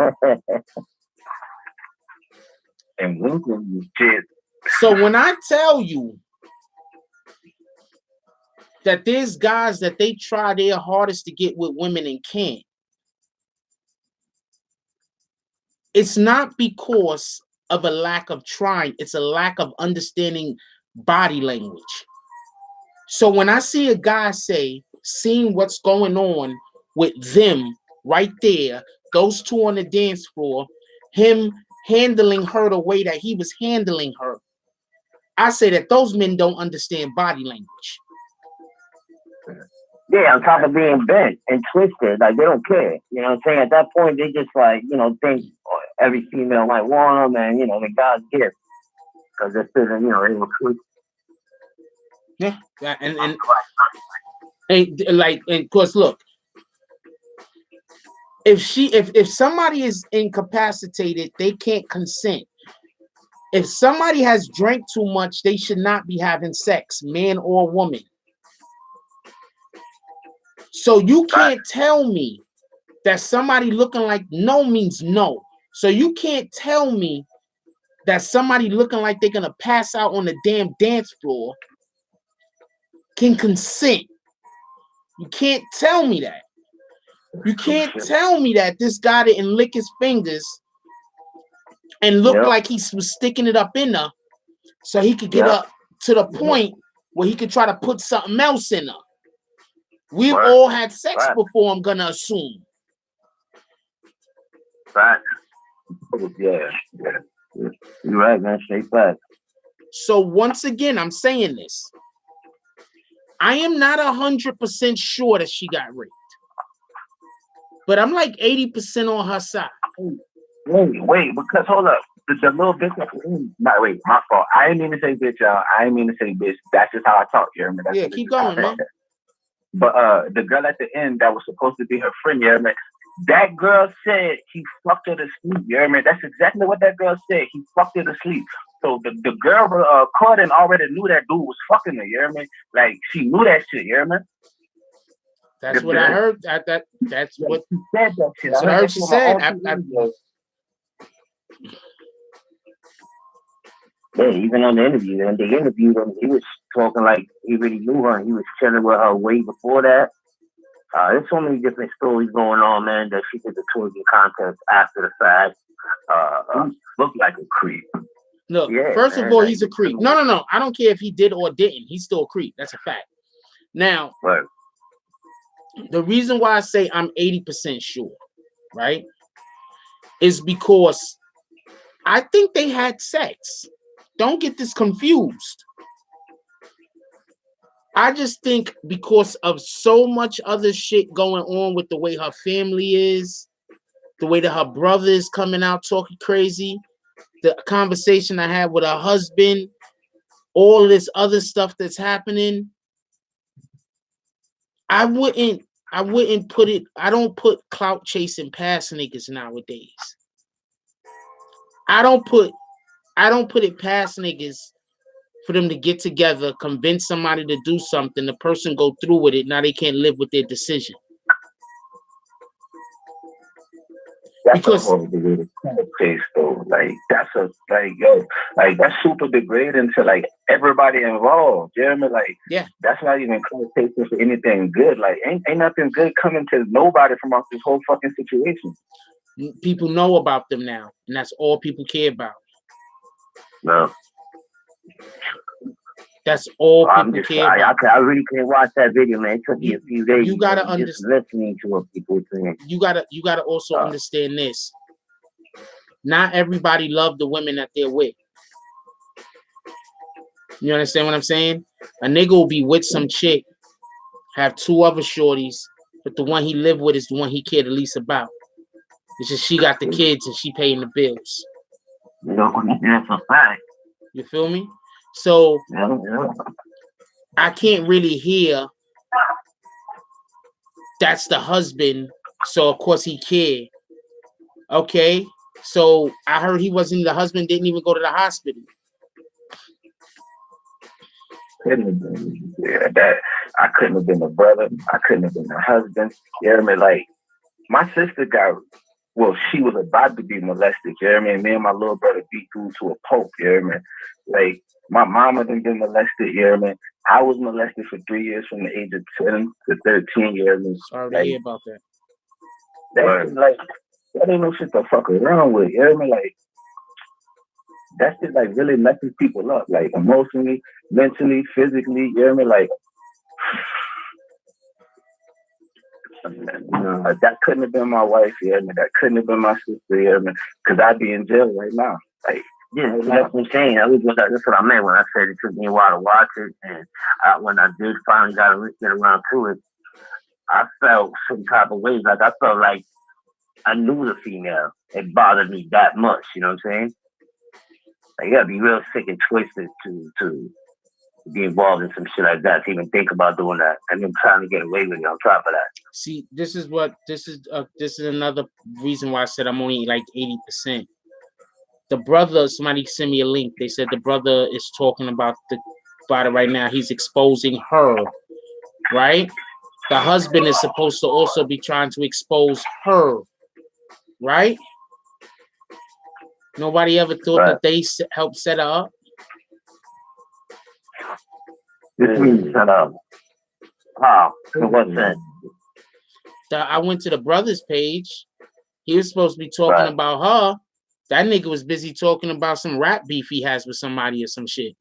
And winking shit. So when I tell you that there's guys that they try their hardest to get with women and can't, it's not because of a lack of trying, it's a lack of understanding body language. So when I see a guy say, seeing what's going on with them right there, those two on the dance floor, him handling her the way that he was handling her, I say that those men don't understand body language. Yeah, on top of being bent and twisted, like they don't care. You know what I'm saying? At that point, they just like, you know, think every female might want them, and you know, the God's gift because this isn't, you know, they were twisted. Yeah, and like, and of course, look, if somebody is incapacitated, they can't consent. If somebody has drank too much, they should not be having sex, man or woman. So you can't tell me that somebody looking like no means no. So you can't tell me that somebody looking like they're gonna pass out on the damn dance floor can consent. You can't tell me that. You can't tell me that this guy didn't lick his fingers and look like he was sticking it up in her so he could get up to the point where he could try to put something else in her. We've all had sex before, I'm gonna assume. Right. Yeah. You're right, man. Straight back. So once again, I'm saying this. I am not 100% sure that she got raped, but I'm like 80% on her side. Wait, because hold up. The little bitch at the end. No, wait, my fault. I didn't mean to say bitch, y'all. I didn't mean to say bitch. That's just how I talk, you remember? Yeah, keep going, man. But the girl at the end that was supposed to be her friend, you remember? That girl said he fucked her to sleep, you remember? That's exactly what that girl said. He fucked her to sleep. So the girl caught and already knew that dude was fucking her, you remember? Like, she knew that shit, you remember? That's what I heard. That's what she said. That shit. That's what I heard she said. Yeah, even on the interview, and they interviewed him, he was talking like he really knew her, and he was chilling with her way before that. There's so many different stories going on, man, that she did the twerking contest after the fact. Looked like a creep. Look, first of all, he's a creep. No. I don't care if he did or didn't. He's still a creep. That's a fact. Now, the reason why I say I'm 80% sure, right, is because I think they had sex. Don't get this confused. I just think because of so much other shit going on with the way her family is, the way that her brother is coming out talking crazy, the conversation I had with her husband, all this other stuff that's happening, I wouldn't put it, I don't put clout chasing past niggas nowadays. I don't put it past niggas for them to get together, convince somebody to do something, the person go through with it, now they can't live with their decision. That's because a horrible case though. Like that's that's super degrading to like everybody involved. You know what I mean? Like that's not even conversation for anything good. Like ain't nothing good coming to nobody from off this whole fucking situation. People know about them now, and that's all people care about. No. That's all people care about. I really can't watch that video, man. It took me a few days. You gotta understand. Listening to what people are saying. You gotta also understand this. Not everybody love the women that they're with. You understand what I'm saying? A nigga will be with some chick, have two other shorties, but the one he live with is the one he care the least about. It's just she got the kids and she paying the bills. That's a fact. You feel me? So I can't really hear that's the husband, so of course he cared. Okay, so I heard he wasn't, the husband didn't even go to the hospital. Couldn't have been, yeah, that I couldn't have been a brother. I couldn't have been a husband. You know what I mean? Like my sister got, well, she was about to be molested. You know what I mean? Me and my little brother beat through to a pope. You know what I mean? Like my mama didn't get molested. You know what I mean? I was molested for 3 years from the age of 10 to 13. You know what I mean? Sorry to hear about that. That's like that ain't no shit to fuck around with. You know what I mean? Like that shit like really messes people up, like emotionally, mentally, physically. You know what I mean? Like that couldn't have been my wife. You know what I mean? That couldn't have been my sister. You know what I mean? Because I'd be in jail right now. Like yeah, that's what I'm saying. That's what I meant when I said it took me a while to watch it, and when I did finally get around to it, I felt some type of ways. Like I felt like I knew the female. It bothered me that much. You know what I'm saying? Like, you gotta be real sick and twisted to be involved in some shit like that, to even think about doing that, and then trying to get away with it on top of that. See, this is another reason why I said I'm only like 80%. The brother, somebody sent me a link. They said the brother is talking about it right now. He's exposing her, right? The husband is supposed to also be trying to expose her, right? Nobody ever thought that they helped set her up. This means set up. Wow. What's that? I went to the brother's page. He was supposed to be talking about her. That nigga was busy talking about some rap beef he has with somebody or some shit.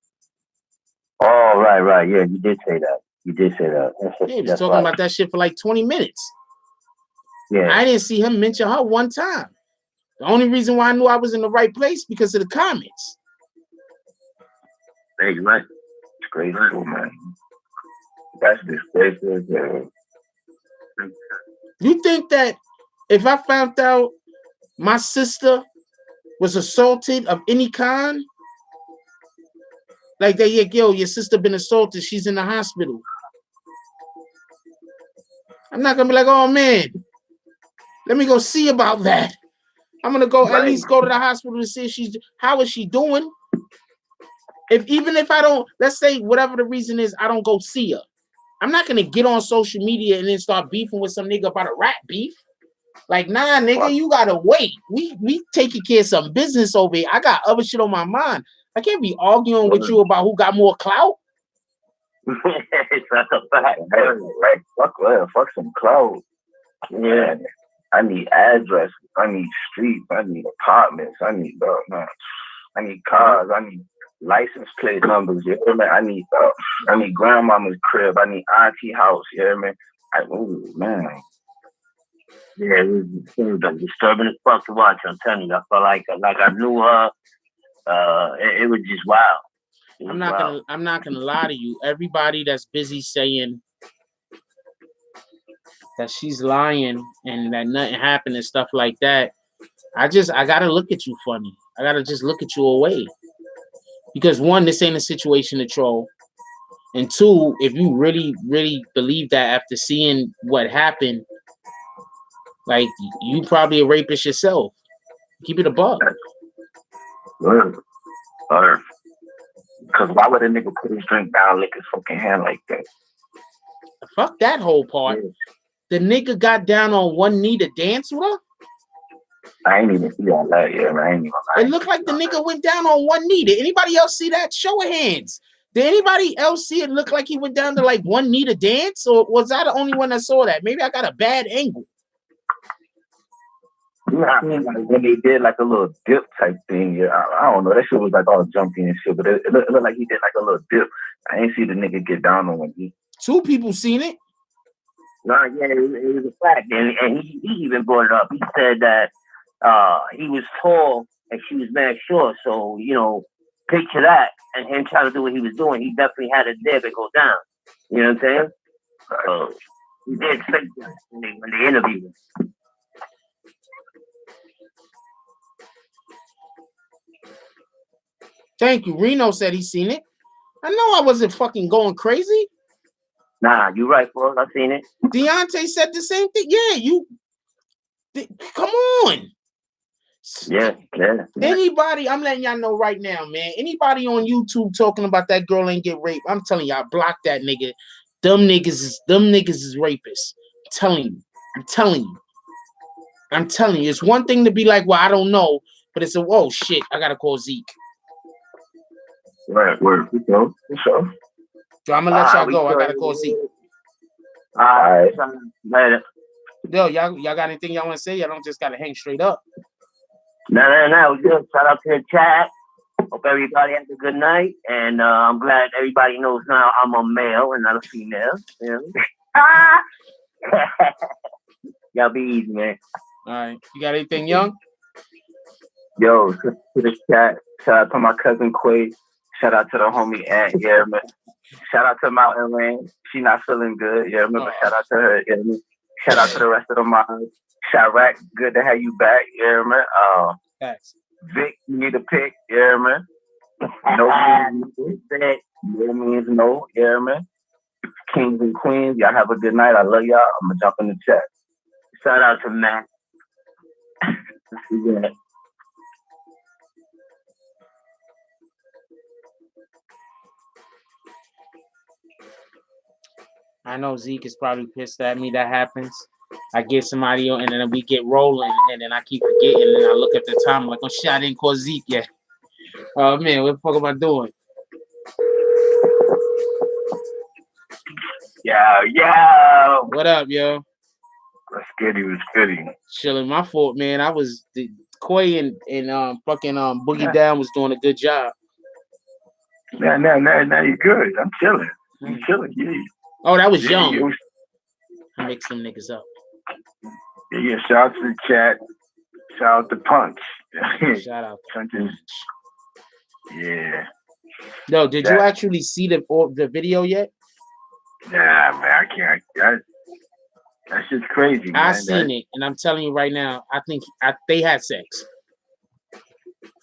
Oh, right. Yeah, you did say that. Yeah, he was talking about that shit for like 20 minutes. Yeah. I didn't see him mention her one time. The only reason why I knew I was in the right place because of the comments. Hey, right. It's crazy, man. That's disgraceful. You think that if I found out my sister was assaulted of any kind, like that, yeah, yo, your sister been assaulted, she's in the hospital, I'm not gonna be like, oh man, let me go see about that. I'm gonna go at least go to the hospital to see how is she doing. Even if I don't, let's say whatever the reason is, I don't go see her. I'm not gonna get on social media and then start beefing with some nigga about a rat beef. Like, nah, nigga, you gotta wait. We taking care of some business over here. I got other shit on my mind. I can't be arguing with you about who got more clout. It's not a fact. Right? Fuck some clothes. Yeah. I need addresses. I need streets. I need apartments. I need cars. I need license plate numbers. You know what I mean? I need grandmama's crib. I need auntie house. You know what I mean? Man. Yeah, it was disturbing as fuck to watch. I'm telling you, I felt like I knew her. It was just wild. I'm not gonna lie to you. Everybody that's busy saying that she's lying and that nothing happened and stuff like that, I gotta look at you funny. I gotta just look at you away. Because one, this ain't a situation to troll. And two, if you really, really believe that after seeing what happened, like, you probably a rapist yourself. Keep it a buck. Because why would a nigga put his drink down, lick his fucking hand like that? Fuck that whole part. The nigga got down on one knee to dance with her? I ain't even see all that, yeah, man. It looked like the nigga went down on one knee. Did anybody else see that? Show of hands. Did anybody else see it look like he went down to like one knee to dance? Or was I the only one that saw that? Maybe I got a bad angle. Yeah, I mean, like when they did like a little dip type thing, yeah, I don't know. That shit was like all jumpy and shit, but it looked like he did like a little dip. I ain't see the nigga get down on one knee. Two people seen it. No, yeah, it was a fact, and he even brought it up. He said that he was tall and she was mad short. So, you know, picture that and him trying to do what he was doing. He definitely had a dip and go down. You know what I'm saying? He did say that when they interviewed him. Thank you. Reno said he seen it. I know I wasn't fucking going crazy. Nah, you right, bro. I seen it. Deontay said the same thing. Yeah, come on. Yeah. Anybody, I'm letting y'all know right now, man. Anybody on YouTube talking about that girl ain't get raped, I'm telling y'all, block that nigga. Them niggas is rapists. I'm telling you. It's one thing to be like, well, I don't know, but it's oh shit, I gotta call Zeke. Right, word. So I'm gonna let y'all go. I gotta call Zeke. All right. Later. Yo, y'all got anything y'all want to say? Y'all don't just gotta hang straight up. No. We good. Shout out to the chat. Hope everybody has a good night. And I'm glad everybody knows now I'm a male and not a female. You know? Y'all be easy, man. All right. You got anything, Young? Yo, to the chat. Shout out to my cousin Quay. Shout out to the homie Aunt. Yeah, man. Shout out to Mountain Rain. She not feeling good. Yeah, remember. Shout out to her. Yeah, man. Shout out to the rest of the moms. Chirac, good to have you back. Yeah, man. Thanks. Vic, you need a pick. Yeah, man. No means no. Yeah, man. Kings and queens, y'all have a good night. I love y'all. I'm gonna jump in the chat. Shout out to Matt. Yeah. I know Zeke is probably pissed at me. That happens. I get somebody on, and then we get rolling, and then I keep forgetting, and then I look at the time, I'm like, oh shit, I didn't call Zeke yet. Oh man, what the fuck am I doing? Yo. What up, yo? What's goody? Chilling. My fault, man. I was Koi and fucking Boogie Down was doing a good job. Now you're good. I'm chilling. I'm chilling. Yeah. Oh, that was Young. I mix some niggas up. Yeah. Shout out to the chat. Shout out to Punch. Shout out. Yeah. No, did you actually see the video yet? Nah, man, I can't. That's just crazy, man. I seen it, and I'm telling you right now, I think they had sex.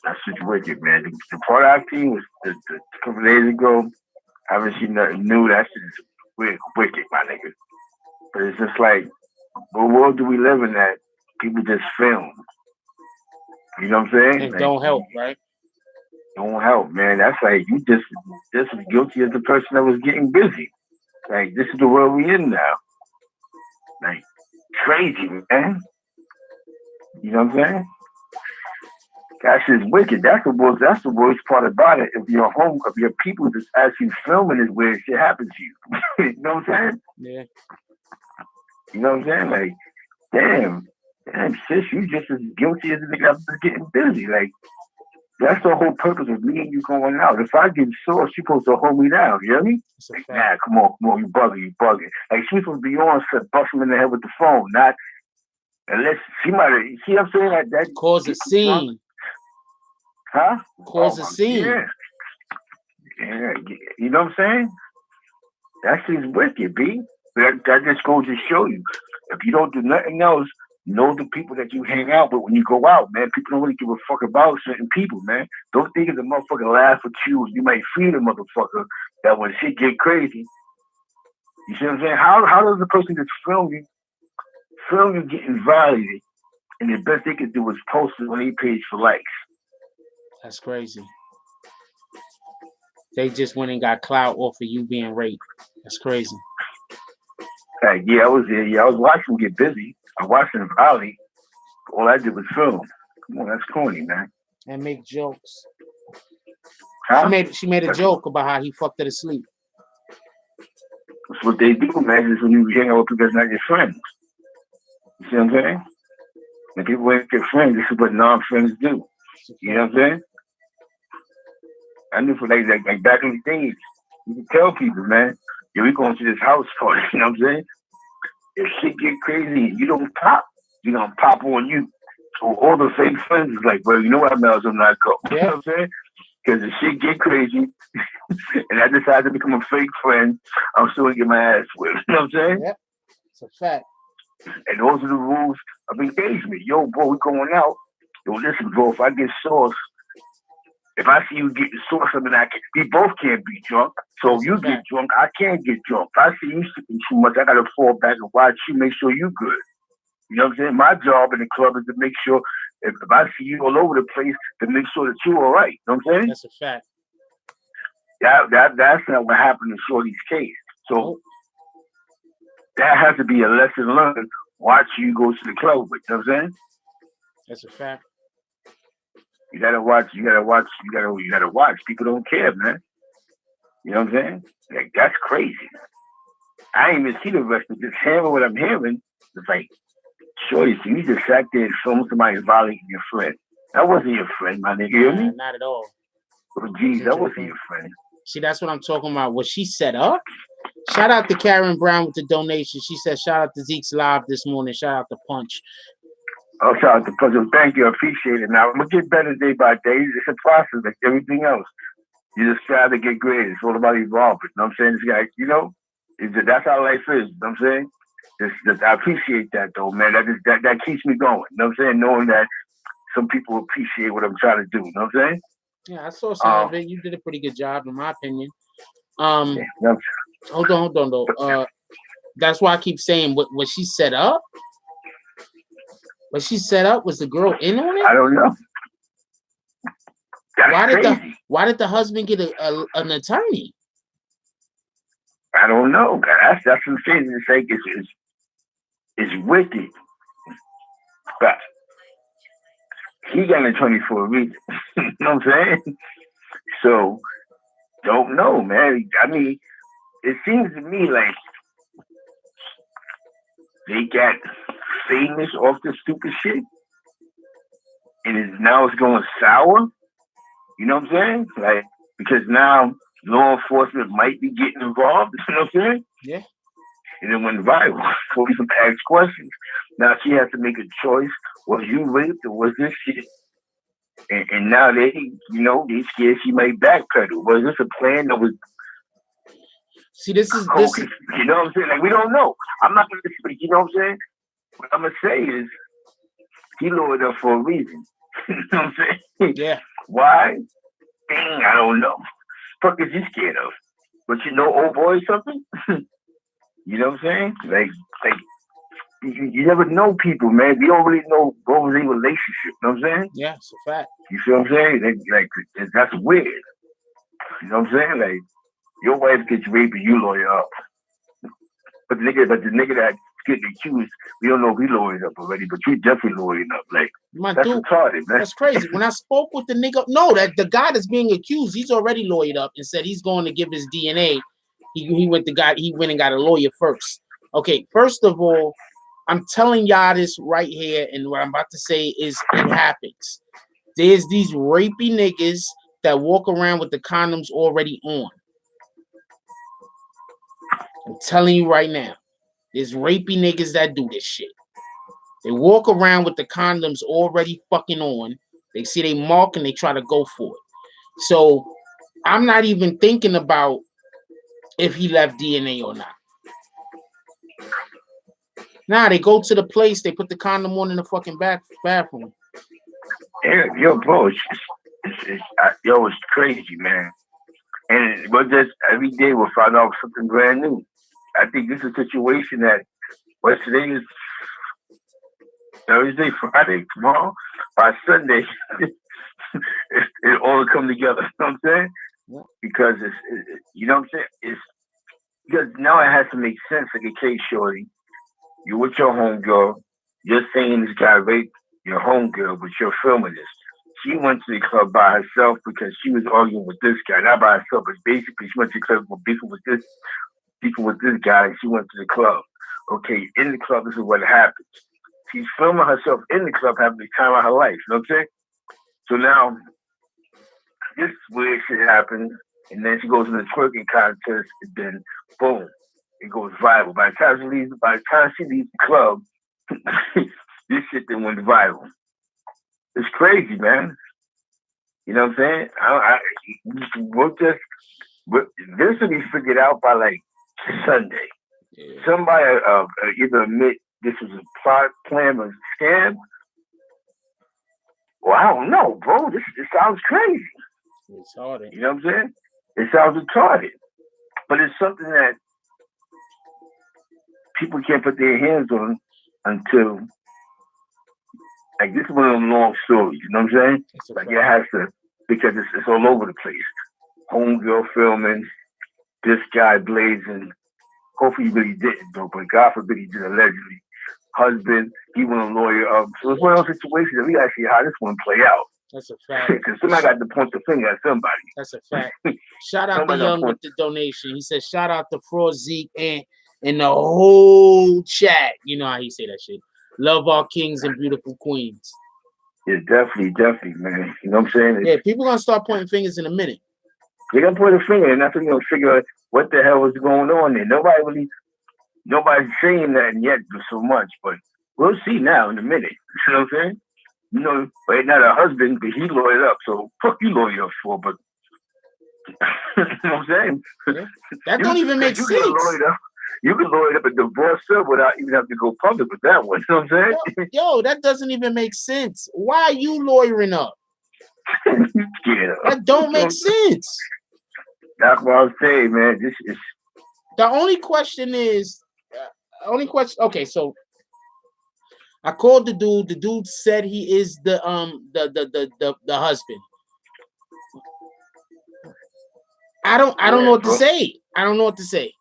That's just wicked, man. The part I've seen was a couple days ago. I haven't seen nothing new. That shit is wicked, my nigga. But it's just like, what world do we live in that people just film? You know what I'm saying? It like, don't help, right? Don't help, man. That's like you just as guilty as the person that was getting busy. Like, this is the world we in now. Like, crazy, man. You know what I'm saying? That shit's wicked. That's the worst part about it. If your people just actually filming it where shit happens to you. You know what I'm saying? Yeah. You know what I'm saying? Like, damn, sis, you just as guilty as the nigga that's getting busy. Like, that's the whole purpose of me and you going out. If I get sourced, you're supposed to hold me down. You know what I mean? Like, nah, come on, you bugging. Like, she's supposed to be on set, bust him in the head with the phone, not unless she might have, see what I'm saying? That cause a scene. Huh? Cause a scene. Yeah. You know what I'm saying? That shit's wicked, B. That just goes to show you. If you don't do nothing else, know the people that you hang out with when you go out, man. People don't really give a fuck about certain people, man. Don't think it's a motherfucker laugh at you. You might feed a motherfucker that when shit get crazy. You see what I'm saying? How does the person that's film you getting violated, and the best they can do is post it on their page for likes? That's crazy. They just went and got clout off of you being raped. That's crazy. Yeah, I was there. Yeah, I was watching get busy. I watched him violate. All I did was film. Come on, that's corny, man. And make jokes. Huh? She made a joke about how he fucked her to sleep. That's what they do, man. Is when you hang out with people that's not your friends. You see what I'm saying? When people ain't your friends, this is what non-friends do. You know what I'm saying? I knew for like back in the days, you can tell people, man, yeah, we going to this house party. You know what I'm saying? If shit get crazy, you don't pop, you gonna pop on you. So all the fake friends is like, well, you know what, I'm not go. Yeah. You know what I'm saying? Because if shit get crazy, and I decide to become a fake friend, I'm still gonna get my ass whipped. You know what I'm saying? Yeah, it's a fact. And those are the rules of engagement. Yo, bro, we going out. Yo, listen, bro, if I get sauce, if I see you getting sauce, I mean, we both can't be drunk. So if you get drunk, I can't get drunk. If I see you sipping too much, I gotta fall back and watch you, make sure you good. You know what I'm saying? My job in the club is to make sure if I see you all over the place, to make sure that you're all right. You know what I'm saying? That's a fact. That's not what happened in Shorty's case. So that has to be a lesson learned. Watch you go to the club with. You know what I'm saying? That's a fact. You gotta watch. You gotta watch. People don't care, man. You know what I'm saying? Like, that's crazy. I ain't even see the rest of this. Hearing what I'm hearing, it's like, Shorty, so you just sat there and filmed somebody violating your friend. That wasn't your friend, my nigga. You hear me? Not at all. Oh, geez, that wasn't your friend. See, that's what I'm talking about. Was she set up? Shout out to Karen Brown with the donation. She said, shout out to Zeke's live this morning. Shout out to Punch. Oh, shout out to Punch. Thank you. I appreciate it. Now, I'm going to get better day by day. It's a process like everything else. You just try to get great. It's all about evolving. You know what I'm saying? It's like, you know, that's how life is. You know what I'm saying? I appreciate that, though, man. That keeps me going. You know what I'm saying? Knowing that some people appreciate what I'm trying to do. You know what I'm saying? Yeah, I saw some of it. You did a pretty good job, in my opinion. Yeah, hold on, though. That's why I keep saying, was she set up? Was she set up? Was the girl in on it? I don't know. Why did the husband get an attorney? I don't know. That's what I'm saying. It's like it's wicked. But he got an attorney for a reason. You know what I'm saying? So, don't know, man. I mean, it seems to me like they got famous off this stupid shit, and now it's going sour. You know what I'm saying? Like, because now law enforcement might be getting involved. You know what I'm saying? Yeah. And it went viral. Police ask questions. Now she has to make a choice. Was you raped or was this shit? And now they scared she might backpedal. Was this a plan that was? See, this is you know what I'm saying? Like, we don't know. I'm not gonna speak. You know what I'm saying? What I'm gonna say is he lowered up for a reason. You know what I'm saying? Yeah. Why? Dang, I don't know. Fuck is you scared of? But you know, old boy, or something. You know what I'm saying? Like you never know people, man. We don't really know what was their relationship. You know what I'm saying? Yeah, it's a fact. You feel what I'm saying? Like that's weird. You know what I'm saying? Like, your wife gets raped and you lawyer up. But the nigga that's getting accused, we don't know if he lawyered up already, but you definitely lawyering up. Like, that's retarded, man. That's crazy. When I spoke with the nigga, no, that the guy that's being accused, he's already lawyered up and said he's going to give his DNA. He went and got a lawyer first. Okay, first of all, I'm telling y'all this right here, and what I'm about to say is it happens. There's these rapey niggas that walk around with the condoms already on. I'm telling you right now, there's rapey niggas that do this shit. They walk around with the condoms already fucking on. They see they mark and they try to go for it. So I'm not even thinking about if he left DNA or not. Nah, they go to the place, they put the condom on in the fucking bathroom. Yeah, yo, bro, it's crazy, man. And we're just every day we'll find out something brand new. I think this is a situation that today is Thursday, Friday, tomorrow, by Sunday, it all come together. You know what I'm saying? Yeah. Because you know what I'm saying? It's because now it has to make sense. Like a case, shorty, you're with your homegirl, you're saying this guy raped your homegirl, but you're filming this. She went to the club by herself because she was arguing with this guy, not by herself, but basically she went to the club for beefing with this guy, and she went to the club. Okay, in the club, this is what happens. She's filming herself in the club having the time of her life. You know what I'm saying? So now, this weird shit happens, and then she goes in the twerking contest, and then boom, it goes viral. By the time she leaves the club, this shit then went viral. It's crazy, man. You know what I'm saying? This will be figured out by like Sunday. Yeah. Somebody either admit this was a plot, plan, or scam. Well, I don't know, bro. This sounds crazy. It's retarded. You know what I'm saying? It sounds retarded. But it's something that people can't put their hands on until like this is one of them long stories. You know what I'm saying? Like fact. it has to, because it's all over the place. Homegirl filming, this guy blazing. Hopefully he really didn't though, but God forbid he did allegedly. Husband, he went a lawyer. So it's one of those situations that we gotta see how this one play out. That's a fact. Because somebody got to point the finger at somebody. That's a fact. Shout out to Young with the donation. He said, shout out to Fraud Zeke and the whole chat. You know how he say that shit. Love our kings and beautiful queens. Yeah, definitely, man. You know what I'm saying? Yeah, people gonna start pointing fingers in a minute. They're gonna point a finger and nothing gonna figure out what the hell was going on there. Nobody's saying that yet so much, but we'll see now in a minute. You know what I'm saying? You know, but not a husband, but he lawyered up. So fuck you lawyer up for, but you know what I'm saying? Yeah. That don't even make sense. You can lawyer up a divorce without even having to go public with that one. You know what I'm saying? Yo, that doesn't even make sense. Why are you lawyering up? That don't make sense. That's what I'm saying, man. This is the only question is okay, so I called the dude. The dude said he is the husband. I don't know what to say. I don't know what to say.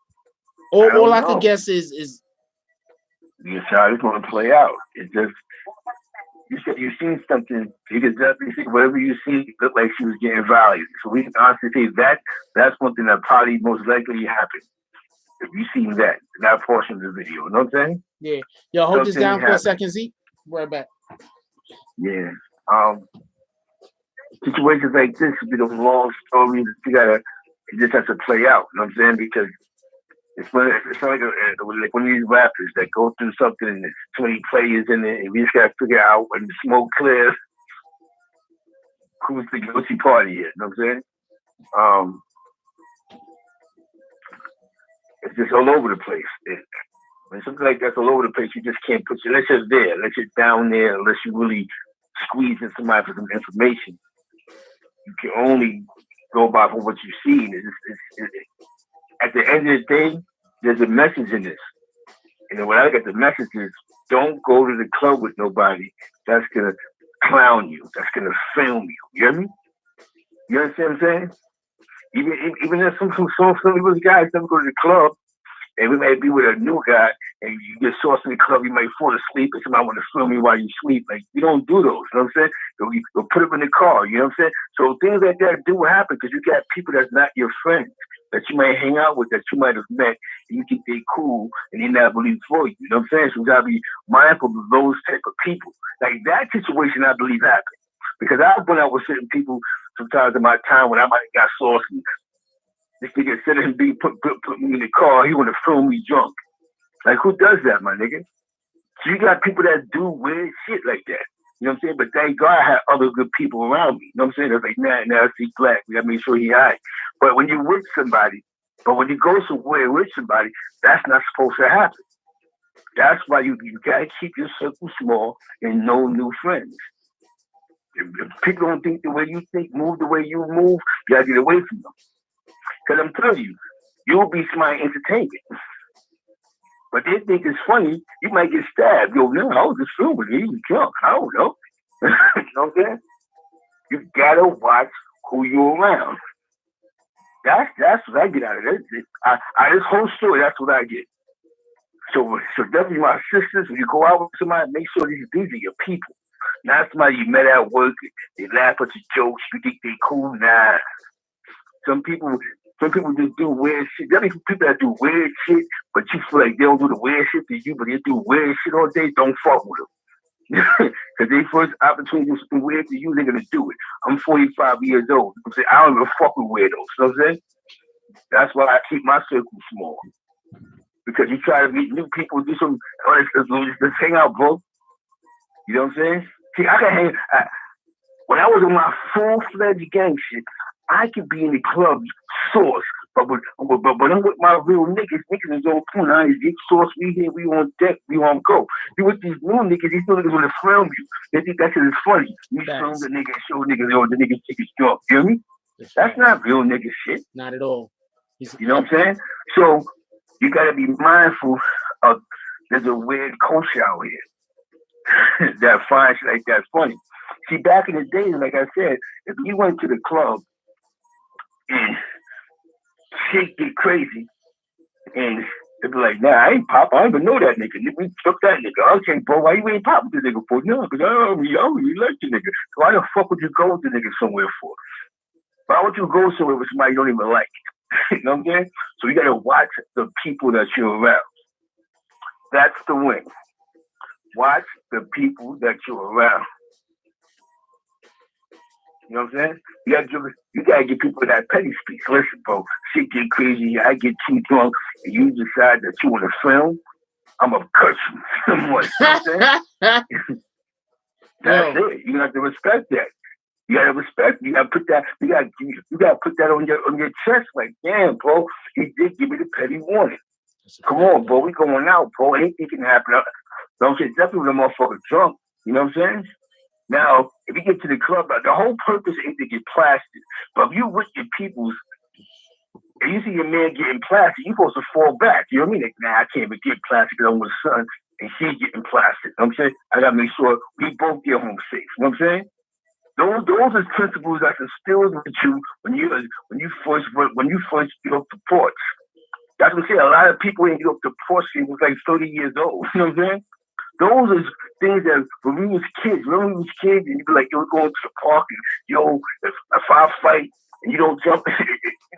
All I could guess is you how it's going to play out. It just you said you've seen something. You can definitely see whatever you see looked like she was getting violated. So we can honestly say that's one thing that probably most likely happened. If you seen that portion of the video, you know what I'm saying? Yeah. Yo, hold this down for a second, Z. Right back. Yeah. Situations like this would be the long stories that you just have to play out. You know what I'm saying? Because it's like one of these rappers that go through something and there's 20 players in it, and we just gotta figure out when the smoke clears who's the guilty party here. You know what I'm saying? It's just all over the place. When something like that's all over the place, you just can't put unless you're there, unless you're down there, unless you really squeeze in somebody for some information. You can only go by for what you've seen. At the end of the day, there's a message in this. And when I get the message is, don't go to the club with nobody that's gonna clown you, that's gonna film you. You hear me? You understand what I'm saying? Even if some of those guys never go to the club, and we may be with a new guy, and you get sauce in the club, you might fall asleep, and somebody want to film you while you sleep. Like, we don't do those, you know what I'm saying? You'll put them in the car, you know what I'm saying? So things like that do happen, because you got people that's not your friends, that you might hang out with, that you might have met, and you think they cool, and they not believe for you, you know what I'm saying? So you got to be mindful of those type of people. Like, that situation, I believe, happened. Because I've went out with certain people sometimes in my time when I might have got sauce, and this nigga instead of him being put me in the car, he want to film me drunk. Like, who does that, my nigga? So you got people that do weird shit like that. You know what I'm saying? But thank God I had other good people around me. You know what I'm saying? They're like, nah, I see black. We gotta make sure he high. But when you're with somebody, when you go somewhere with somebody, that's not supposed to happen. That's why you gotta keep your circle small and no new friends. If people don't think the way you think, move the way you move, you gotta get away from them. Because I'm telling you, you'll be smart entertainment. But they think it's funny, you might get stabbed. Yo, no, I was just filming, he was drunk. I don't know. You know what I'm saying? You gotta watch who you're around. That's what I get out of this. This whole story, that's what I get. So definitely my sisters, when you go out with somebody, make sure these are your people. Not somebody you met at work, they laugh at your jokes, you think they cool. Nah. Some people just do weird shit. There be people that do weird shit, but you feel like they don't do the weird shit to you, but they do weird shit all day. Don't fuck with them. Because they first opportunity to do something weird to you, they're going to do it. I'm 45 years old. I don't even fuck with weirdos. You know what I'm saying? That's why I keep my circle small. Because you try to meet new people, do some, let's hang out, bro. You know what I'm saying? See, I can hang. When I was in my full-fledged gang shit, I could be in the club source, but when I'm with my real niggas is on point. I get source, we here, we on deck, we on go. You with these new niggas, these new niggas want to film you. They think that shit is funny. You film the nigga, show niggas, the niggas take his job. You hear me? That's not real nigga shit. Not at all. You know what I'm saying? So you gotta be mindful of there's a weird culture out here. that find shit like that's funny. See, back in the day, like I said, if you went to the club and shit get crazy, and they'd be like, nah, I ain't pop. I don't even know that nigga. We took that nigga. Okay, bro, why you ain't pop with the nigga for? No, because I don't really like the nigga. So why the fuck would you go with the nigga somewhere for? Why would you go somewhere with somebody you don't even like? You know what I'm saying? So you gotta watch the people that you're around. That's the win. Watch the people that you're around. You know what I'm saying? You gotta give people that petty speech. Listen, bro, shit get crazy. I get too drunk, and you decide that you want to film. I'm gonna cut you. You know what I'm saying? That's it. You have to respect that. You gotta respect. You gotta put that. You gotta put that on your chest. Like, damn, bro, he did give me the petty warning. Come on, bro, we going out, bro. Anything can happen. Don't say definitely when the motherfucker drunk. You know what I'm saying? Now, if you get to the club, the whole purpose ain't to get plastered. But if you with your peoples and you see your man getting plastered, you supposed to fall back. You know what I mean? Like, nah, I can't even get plastered because I'm with a son and she's getting plastered. You know what I'm saying? I gotta make sure we both get home safe. You know what I'm saying? Those are principles that's instilled with you when you first get off the porch. That's what I'm saying. A lot of people ain't get off the porch when was like 30 years old. You know what I'm saying? Those are things that when we was kids, remember when we was kids and you'd be like, yo, we're going to the park and yo, if I fight and you don't jump, you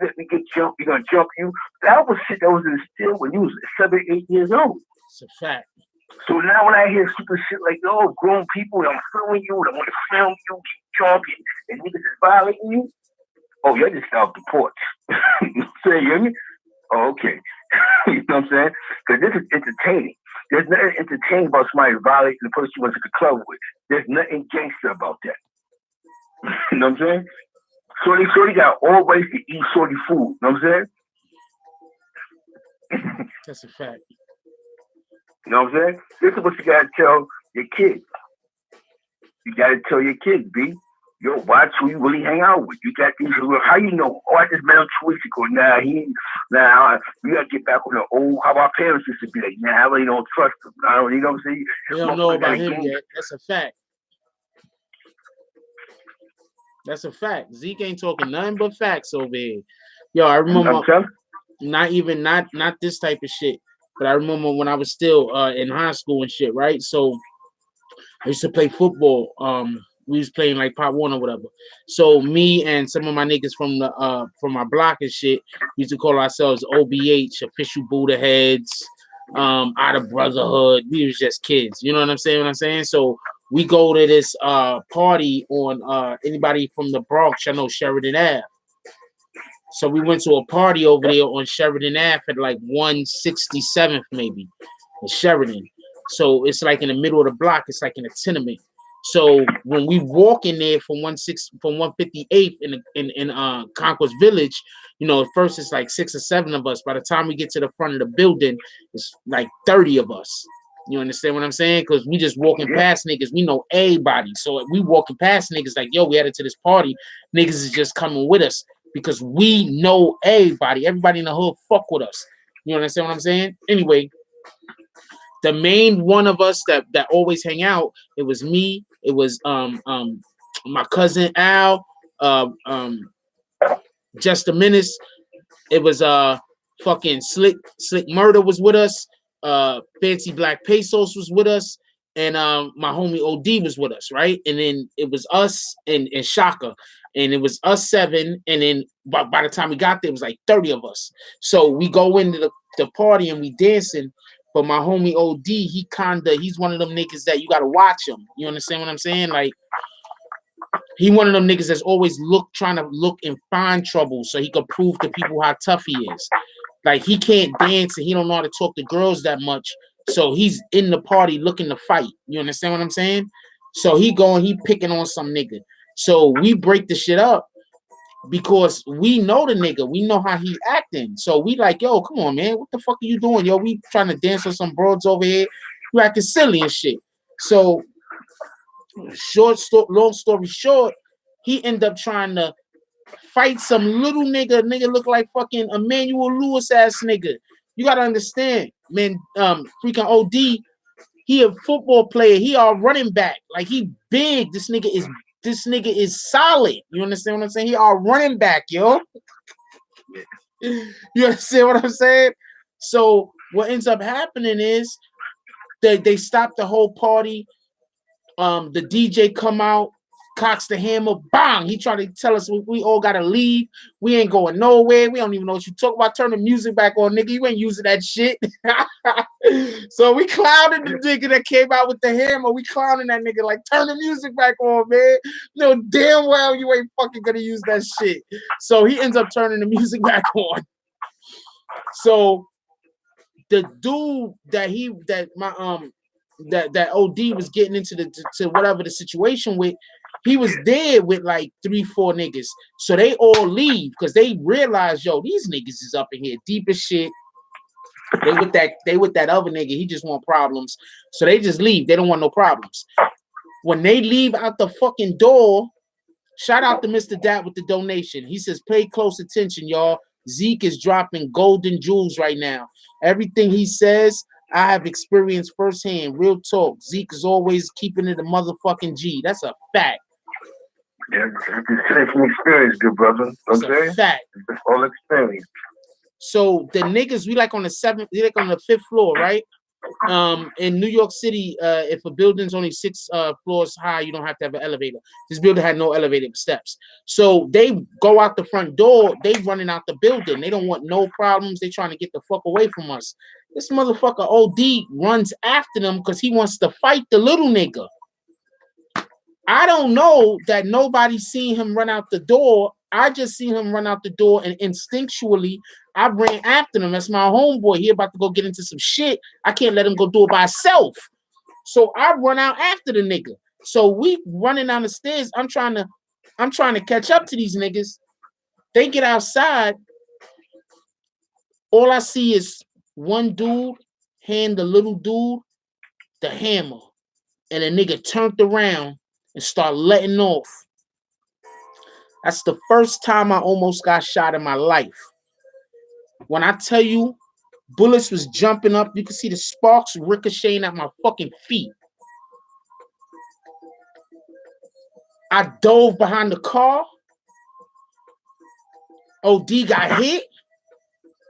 let me get jumped, you're gonna jump you. That was shit that was instilled when you was 7, 8 years old. It's a fact. So now when I hear super shit like, yo, grown people, I'm filming you, I want to film you, keep jumping, and niggas is violating you, oh, you're just off the porch. You know what I'm saying? You hear me? Oh, okay. You know what I'm saying? Because this is entertaining. There's nothing entertaining about somebody violating the person you went to the club with. There's nothing gangster about that. You know what I'm saying? Shorty got all ways to eat shorty food. You know what I'm saying? That's a fact. You know what I'm saying? This is what you gotta tell your kids. You gotta tell your kids, B. Yo, watch who you really hang out with. You got these. How you know? Oh, I just met him 2 weeks ago. Nah, you gotta get back on the old. How our parents used to be like, nah, I really don't trust him. I don't, you know what I'm saying? They don't know about him yet. That's a fact. That's a fact. Zeke ain't talking nothing but facts over here. Yo, I remember not this type of shit, but I remember when I was still in high school and shit, right? So I used to play football. We was playing like Pop One or whatever. So me and some of my niggas from my block and shit used to call ourselves OBH, official Buddha heads, out of brotherhood. We was just kids. You know what I'm saying? So we go to this party on anybody from the Bronx, I know Sheridan Ave. So we went to a party over there on Sheridan Ave at like 167th maybe in Sheridan. So it's like in the middle of the block. It's like in a tenement. So when we walk in there from 158th in Concourse Village, you know, at first it's like 6 or 7 of us. By the time we get to the front of the building, it's like 30 of us. You understand what I'm saying? Because we just walking past niggas. We know everybody. So we walking past niggas like, yo, we headed to this party. Niggas is just coming with us because we know everybody. Everybody in the hood fuck with us. You understand what I'm saying? Anyway, the main one of us that always hang out, it was me. It was my cousin Al, Just a Menace. It was fucking Slick Murder was with us. Fancy Black Pesos was with us, and my homie OD was with us, right? And then it was us and Shaka, and it was us 7. And then by the time we got there, it was like 30 of us. So we go into the party and we dancing. But my homie OD, he's one of them niggas that you gotta watch him. You understand what I'm saying? Like, he one of them niggas that's always trying to look and find trouble so he could prove to people how tough he is. Like, he can't dance and he don't know how to talk to girls that much. So he's in the party looking to fight. You understand what I'm saying? So he picking on some nigga. So we break the shit up because we know the nigga. We know how he acting. So we like, yo, come on, man. What the fuck are you doing? Yo, we trying to dance with some broads over here. You acting silly and shit. So long story short, he ended up trying to fight some little nigga. Nigga look like fucking Emmanuel Lewis ass nigga. You gotta understand, man. Freaking OD, He a football player. He a running back. Like he big. This nigga is solid. You understand what I'm saying? He a running back, yo. You understand what I'm saying? So what ends up happening is they stop the whole party. The DJ come out, cocks the hammer, bang! He tried to tell us we all gotta leave. We ain't going nowhere. We don't even know what you talk about. Turn the music back on, nigga. You ain't using that shit. So we clowning the nigga that came out with the hammer. We clowning that nigga like, turn the music back on, man. You know damn well you ain't fucking gonna use that shit. So he ends up turning the music back on. So the dude that OD was getting into to whatever the situation with, he was there with like 3-4 niggas. So they all leave because they realize, yo, these niggas is up in here deep as shit. They with that other nigga. He just want problems. So they just leave. They don't want no problems. When they leave out the fucking door, shout out to Mr. Dat with the donation. He says, pay close attention, y'all. Zeke is dropping golden jewels right now. Everything he says, I have experienced firsthand. Real talk. Zeke is always keeping it a motherfucking G. That's a fact. Yeah, it's an experience, good brother. That's a fact. It's all experience. So the niggas, we like on the 7th, we like on the 5th floor, right? In New York City, if a building's only 6 floors high, you don't have to have an elevator. This building had no elevator steps. So they go out the front door, they running out the building. They don't want no problems. They trying to get the fuck away from us. This motherfucker OD runs after them because he wants to fight the little nigga. I don't know that nobody seen him run out the door. I just seen him run out the door, and instinctually, I ran after him. That's my homeboy. He about to go get into some shit. I can't let him go do it by himself. So I run out after the nigga. So we running down the stairs. I'm trying to catch up to these niggas. They get outside. All I see is one dude hand the little dude the hammer, and a nigga turned around and start letting off. That's the first time I almost got shot in my life. When I tell you, bullets was jumping up, you could see the sparks ricocheting at my fucking feet. I dove behind the car. OD got hit.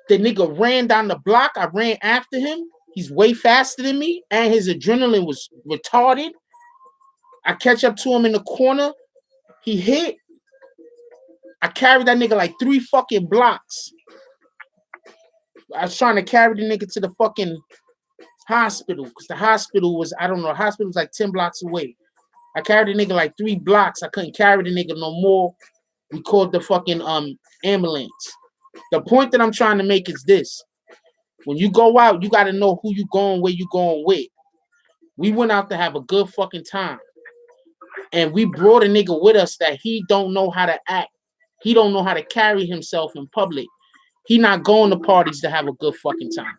The nigga ran down the block. I ran after him. He's way faster than me, and his adrenaline was retarded. I catch up to him in the corner. He hit. I carried that nigga like 3 fucking blocks. I was trying to carry the nigga to the fucking hospital because the hospital was, I don't know, the hospital was like 10 blocks away. I carried the nigga like 3 blocks. I couldn't carry the nigga no more. We called the fucking ambulance. The point that I'm trying to make is this. When you go out, you got to know who you going, where you going with. We went out to have a good fucking time. And we brought a nigga with us that he don't know how to act. He don't know how to carry himself in public. He not going to parties to have a good fucking time.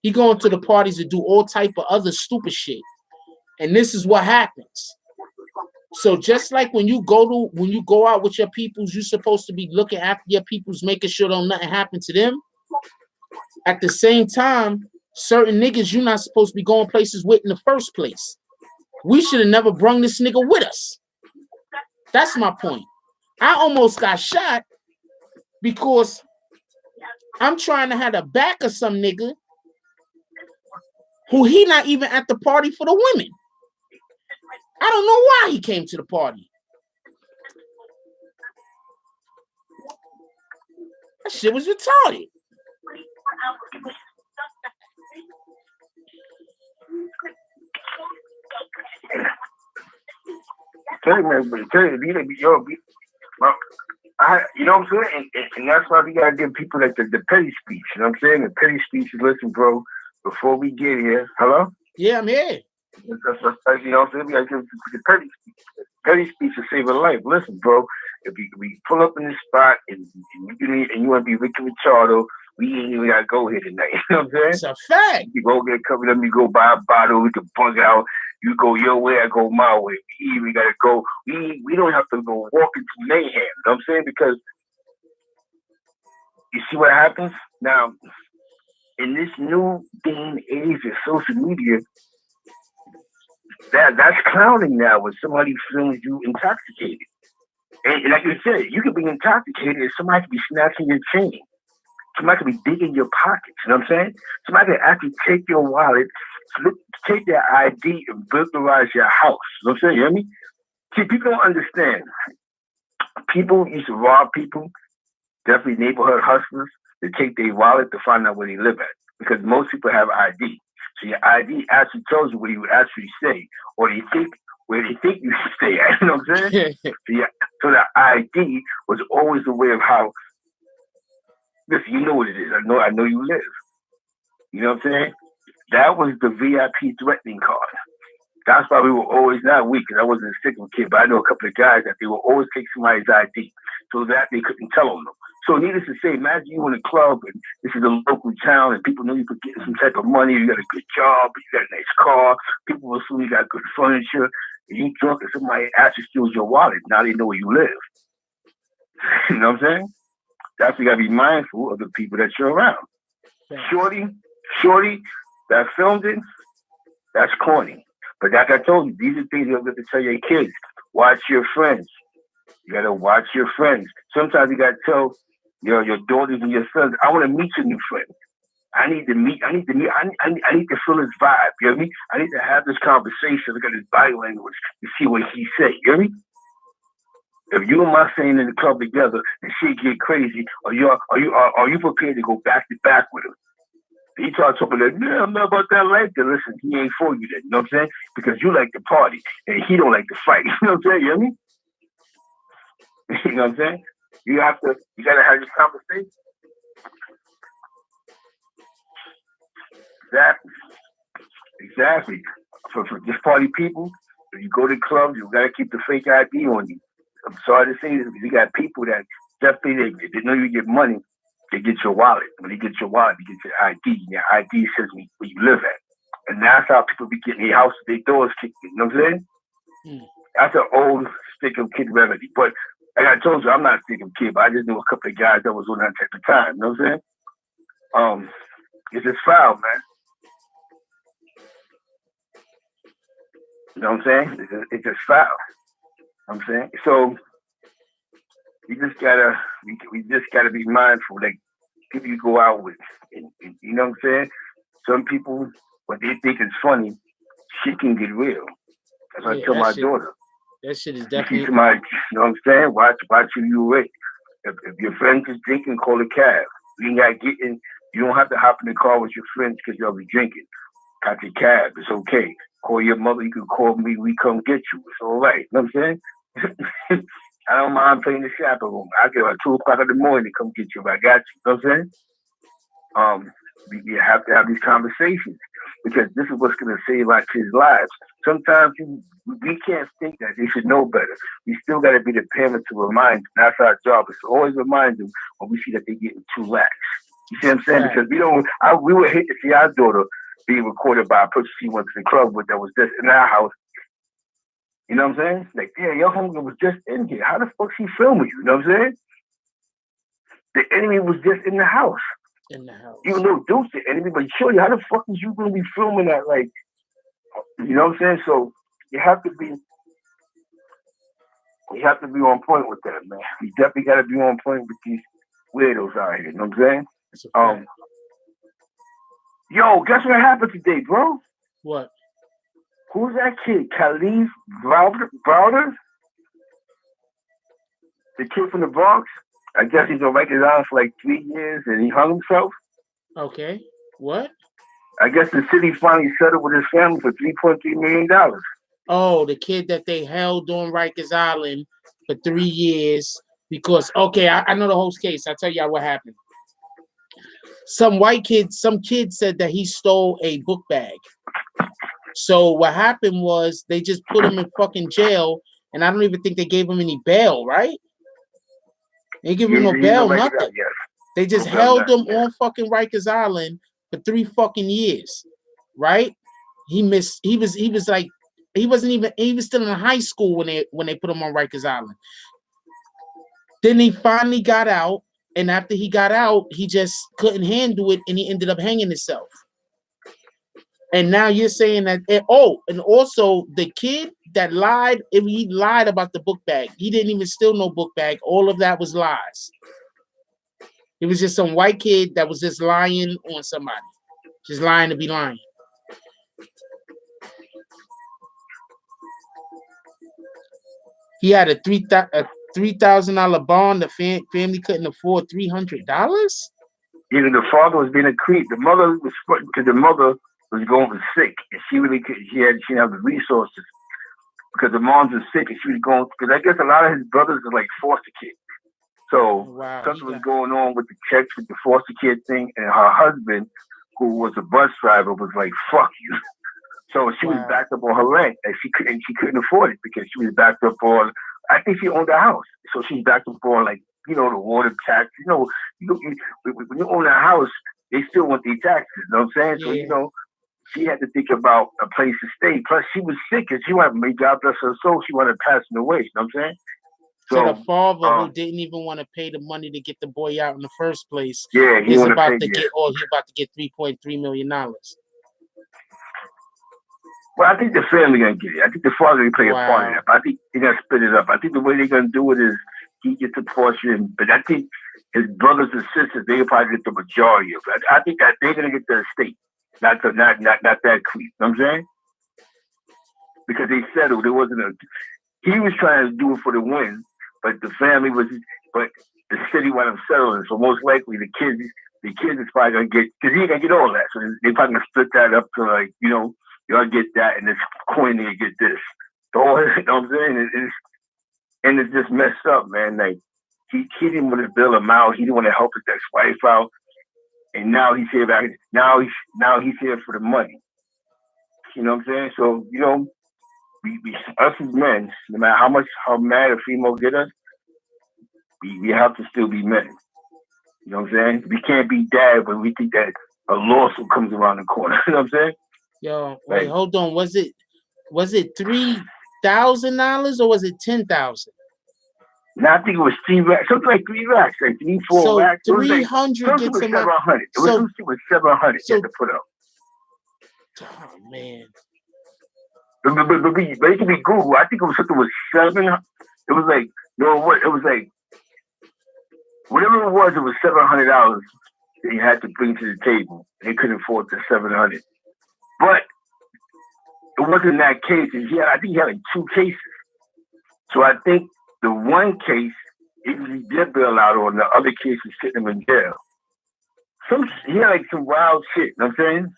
He going to the parties to do all type of other stupid shit. And this is what happens. So just like when you go out with your peoples, you're supposed to be looking after your peoples, making sure don't nothing happen to them. At the same time, certain niggas you're not supposed to be going places with in the first place. We should have never brung this nigga with us. That's my point. I almost got shot because I'm trying to have the back of some nigga who he not even at the party for the women. I don't know why he came to the party. That shit was retarded. Tell you, man, but tell you, you know what I'm saying? And that's why we gotta give people like the petty speech. You know what I'm saying? The petty speech is, listen, bro, before we get here. Hello? Yeah, I'm here. That's you know what I'm saying? We gotta give the petty speech. Petty speech to save a life. Listen, bro, if we pull up in this spot and you want to be Ricky Machado, we ain't even gotta go here tonight. You know what I'm saying? It's a fact. You go get covered up, you go buy a bottle, we can bug out. You go your way, I go my way. We gotta go. We don't have to go walk into mayhem. You know what I'm saying? Because you see what happens now in this new day and age of social media. that's clowning now when somebody films you intoxicated. And like you said, you could be intoxicated and somebody could be snatching your chain. Somebody could be digging your pockets. You know what I'm saying? Somebody could actually take your wallet, take their ID, and burglarize your house. You know what I'm saying? You hear me? See, people don't understand. People used to rob people, definitely neighborhood hustlers, to take their wallet to find out where they live at. Because most people have ID. So your ID actually tells you where you actually stay, or they think where they think you should stay at. You know what I'm saying? So the ID was always a way of how. Listen, you know what it is. I know you live. You know what I'm saying? That was the VIP threatening card. That's why we were always not weak, because I wasn't a stigma kid, but I know a couple of guys that they will always take somebody's ID so that they couldn't tell on them. So needless to say, imagine you in a club and this is a local town and people know you could get some type of money, you got a good job, you got a nice car, people will assume you got good furniture, and you drunk and somebody actually steals your wallet. Now they know where you live. You know what I'm saying? That's why you gotta be mindful of the people that you're around. Shorty, that filmed it, that's corny. But like I told you, these are things you have to tell your kids. Watch your friends. You gotta watch your friends. Sometimes you gotta tell your daughters and your sons, I want to meet your new friend. I need to feel his vibe. You hear me? I need to have this conversation, look at his body language to see what he say. You hear me? If you and my friend in the club together and shit get crazy, are you prepared to go back to back with him? He starts talking like, yeah, I'm not about that life. Then listen, he ain't for you then. You know what I'm saying? Because you like to party and he don't like to fight. You know what I'm saying? You hear me? You know what I'm saying? You gotta have this conversation. Exactly. For just party people, if you go to clubs, you gotta keep the fake ID on you. I'm sorry to say this, because you got people that definitely they know you get money, they get your wallet. When they get your wallet, they get your ID. And your ID says where you live at. And that's how people be getting their houses, their doors kicked in. You know what I'm saying? That's an old stick of kid remedy. But like I told you, I'm not a stick of kid, but I just knew a couple of guys that was on that type of time. You know what I'm saying? It's just foul, man. You know what I'm saying? It's just foul. You know what I'm saying? So we just gotta be mindful. Like people you go out with, and you know what I'm saying? Some people, what they think is funny, shit can get real. That's what I tell my daughter. That shit is definitely. You see somebody, you know what I'm saying? Watch who you with. If your friends is drinking, call a cab. You don't have to hop in the car with your friends because y'all be drinking. Got your cab. It's okay. Call your mother. You can call me. We come get you. It's all right. You know what I'm saying? I don't mind playing the chaperone. I get at 2 o'clock in the morning to come get you. I got you. You know what I'm saying? We have to have these conversations because this is what's going to save our kids' lives. Sometimes we can't think that they should know better. We still got to be the parent to remind them. That's our job, is to always remind them when we see that they're getting too lax. You see what I'm saying? Right. Because we would hate to see our daughter being recorded by a person she went to the club with that was just in our house. You know what I'm saying? Like, yeah, your homegirl was just in here. How the fuck she filming you? You know what I'm saying? The enemy was just in the house. Even though Duke's the enemy, but surely how the fuck is you gonna be filming that? Like, you know what I'm saying? So you have to be on point with that, man. You definitely gotta be on point with these weirdos out here. You know what I'm saying? Yo, guess what happened today, bro? What? Who's that kid? Khalif Browder? The kid from the Bronx? I guess he's on Rikers Island for like 3 years and he hung himself. Okay. What? I guess the city finally settled with his family for $3.3 million. Oh, the kid that they held on Rikers Island for 3 years because, okay, I know the whole case. I'll tell y'all what happened. Some kid said that he stole a book bag. So what happened was they just put him in fucking jail, and I don't even think they gave him any bail, right? They give him no bail, nothing. They just held him on fucking Rikers Island for 3 fucking years, right? He was still in high school when they put him on Rikers Island. Then he finally got out, and after he got out, he just couldn't handle it, and he ended up hanging himself. And now you're saying that, and also the kid that lied, if he lied about the book bag, he didn't even steal no book bag. All of that was lies. It was just some white kid that was just lying on somebody, just lying to be lying. He had a $3,000 bond. The family couldn't afford $300. Either the father was being a creep. The mother was, because the mother was going sick, and she really could. She didn't have the resources because the moms was sick, and she was going. Because I guess a lot of his brothers are like foster kids. So something was going on with the checks with the foster kid thing, and her husband, who was a bus driver, was like, "Fuck you." So she was backed up on her rent, and she couldn't afford it because she was backed up on. I think she owned a house, so she's backed up on, like, you know, the water tax. You know, when you own a house, they still want these taxes. You know what I'm saying? So you know, she had to think about a place to stay. Plus, she was sick, and she wanted, may God bless her soul, she wanted to pass away. You know what I'm saying? So the father, who didn't even want to pay the money to get the boy out in the first place, he's about to get $3.3 million. Well, I think the family gonna get it. I think the father gonna play a part in it. I think they're gonna split it up. I think the way they're gonna do it is he gets a portion, but I think his brothers and sisters, they'll probably get the majority of it. I think that they're gonna get the estate, not that creep. You know what I'm saying? Because they settled. It wasn't he was trying to do it for the win, but the family was, but the city wound up settling. So most likely the kids is probably gonna get, because he ain't gonna get all that. So they probably gonna split that up to, like, you know, y'all get that, and this coin nigga get this. So, you know what I'm saying? It's just messed up, man. Like, he didn't want to bail him out. He didn't want to help his ex-wife out, and now he's here back. Now he's here for the money. You know what I'm saying? So, you know, we us as men, no matter how mad a female get us, we have to still be men. You know what I'm saying? We can't be dad when we think that a lawsuit comes around the corner. You know what I'm saying? Yo, wait, hold on. Was it $3,000 or was it 10,000? No, I think it was 3 racks. Something like 3 racks, like 3-4 racks. So 300 gets him up. 700. It was 700 you had to put up. Oh man. But it can be Google. I think it was something with 7. It was like, it was like, whatever it was $700 that he had to bring to the table. He couldn't afford the 700. But it wasn't that case. I think he had like 2 cases. So I think the one case, he did bail out on. The other case was sitting him in jail. He had like some wild shit, you know what I'm saying?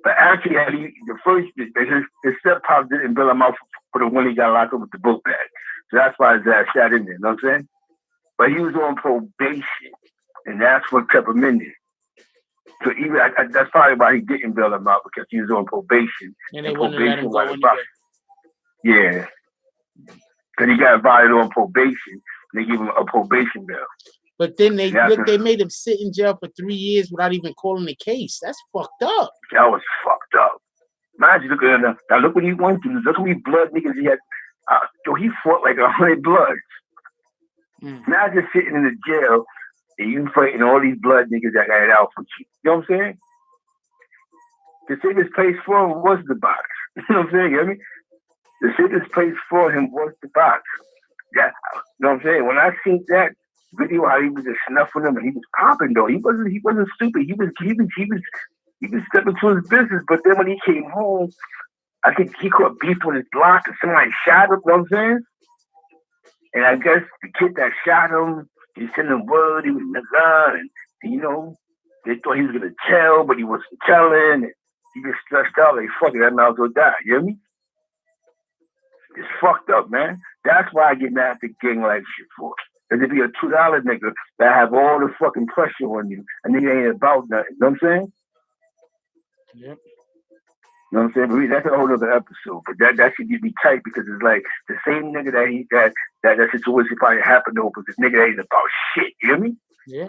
But actually, his step-pop didn't bail him out for the one he got locked up with the book bag. So that's why his ass sat in there, you know what I'm saying? But he was on probation, and that's what kept him in there. So even that's probably why he didn't bail him out, because he was on probation. And they wouldn't let him go anyway. Yeah. Because he got invited on probation. They gave him a probation bail. But then they made him sit in jail for 3 years without even calling the case. That's fucked up. That was fucked up. Imagine looking at him. Now look what he went through. Look how many blood niggas he had. He fought like 100 bloods. Imagine sitting in the jail and you fighting all these blood niggas that got it out for you. You know what I'm saying? The safest place for him was the box. You know what I'm saying? You know what I mean? The safest place for him was the box. Yeah, you know what I'm saying? When I seen that video, how he was just snuffing him and he was popping though. He wasn't stupid. He was stepping to his business. But then when he came home, I think he caught beef with his block and somebody shot him. You know what I'm saying? And I guess the kid that shot him, he sent him word, he was in the gun, and you know, they thought he was gonna tell, but he wasn't telling, and he just stressed out like, fuck it, I might as well die. You hear me? It's fucked up, man. That's why I get mad at the gang life shit for. Because if you're a $2 nigga that have all the fucking pressure on you, and it ain't about nothing. You know what I'm saying? Yep. You know what I'm saying? But that's a whole other episode. But that should get me tight, because it's like the same nigga that situation probably happened over, this nigga that ain't about shit. You hear me? Yeah.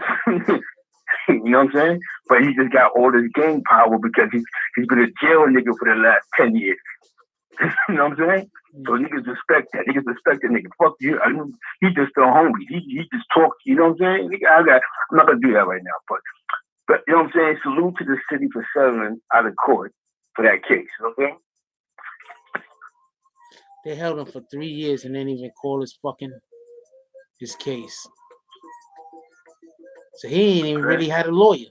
You know what I'm saying? But he just got all this gang power because he's been a jail nigga for the last 10 years. You know what I'm saying? So niggas respect that. Niggas respect that nigga. Fuck you. He just a homie. He just talks. You know what I'm saying? I'm not gonna do that right now. But you know what I'm saying? Salute to the city for settling out of court for that case. Okay. They held him for 3 years and didn't even call his case. So he ain't even really had a lawyer.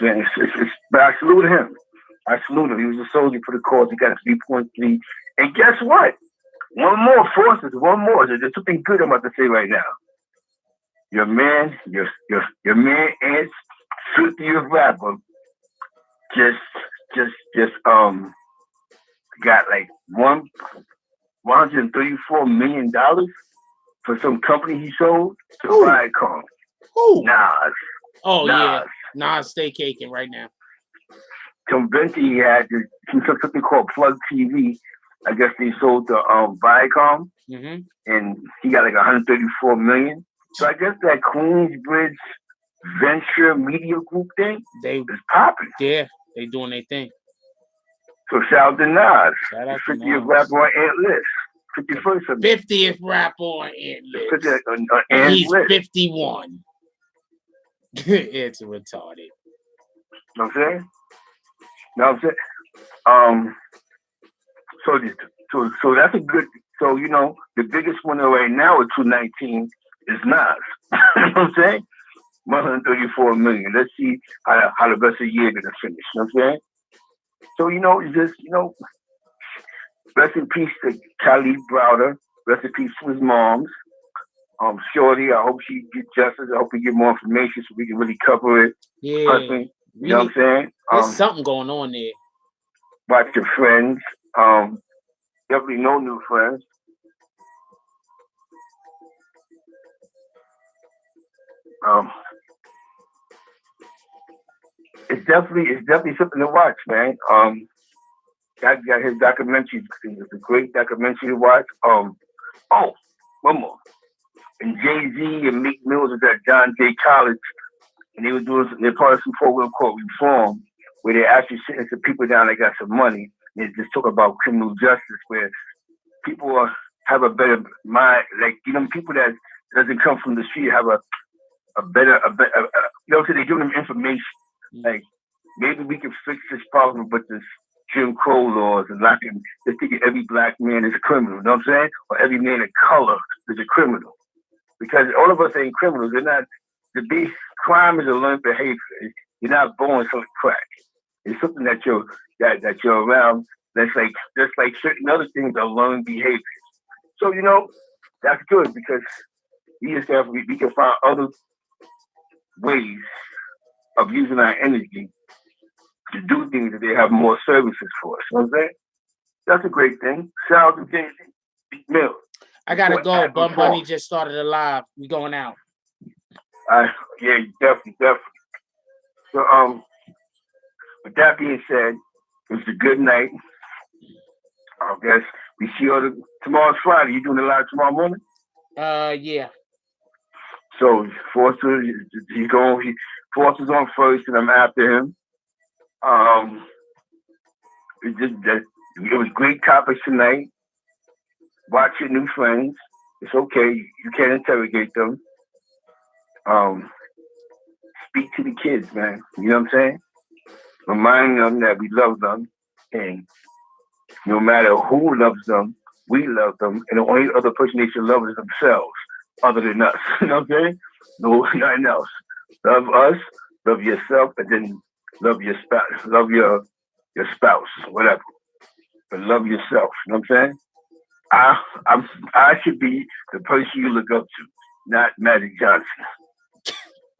But I salute him. I salute him. He was a soldier for the cause. He got 3.3. And guess what? One more, forces. One more. There's something good I'm about to say right now. Your man and 50th rapper just got like $134 million for some company he sold to Viacom. Nas. Oh, yeah. Nas stay caking right now. Convention he had something called Plug TV. I guess they sold to Viacom, and he got like 134 million. So I guess that Queensbridge Venture Media Group thing is popping. Yeah, they doing their thing. So shout out to Nas, Shout out 50th rapper on Ant List, 51st. 50th rapper on Ant List. And he's 51. It's retarded. Know what I'm saying? So that's a good. So you know, the biggest winner right now at 219 is Nas. You know what I'm saying? 134 million. Let's see how the rest of the year gonna finish. You know what I'm saying? So you know, it's just rest in peace to Khalid Browder. Rest in peace to his moms. Shorty, I hope she get justice. I hope we get more information so we can really cover it. Yeah. Personally. You know what I'm saying? There's something going on there. Watch your friends. Definitely no new friends. It's definitely something to watch, man. Got his documentary. It's a great documentary to watch. One more. And Jay-Z and Meek Mills was at John Jay College, and they're part of some program called Reform, where they actually sitting some people down that got some money. And they just talk about criminal justice, where people have a better mind. Like, people that doesn't come from the street have a better, so they give them information. Like, maybe we can fix this problem with this Jim Crow laws and locking, they're thinking every black man is a criminal, you know what I'm saying? Or every man of color is a criminal. Because all of us ain't criminals. They're not, crime is a learned behavior. You're not born selling crack. It's something that you're around. That's like certain other things are learned behaviors. So, that's good because we can find other ways of using our energy to do things that they have more services for us. You know what I'm saying? That's a great thing. Shout out to Jay-Z, Mills. I gotta go. Bum Bunny just started a live. We going out. Yeah, definitely. So, with that being said, it was a good night. I guess we see you tomorrow's Friday. You doing a live tomorrow morning? Yeah. So Foster, Foster's on first, and I'm after him. It was great topics tonight. Watch your new friends. It's okay. You can't interrogate them. Speak to the kids, man. You know what I'm saying? Remind them that we love them, and no matter who loves them, we love them, and the only other person they should love is themselves, other than us. You know what I'm saying? No, nothing else. Love us, love yourself, and then love your spouse, whatever. But love yourself. You know what I'm saying? I should be the person you look up to, not Magic Johnson.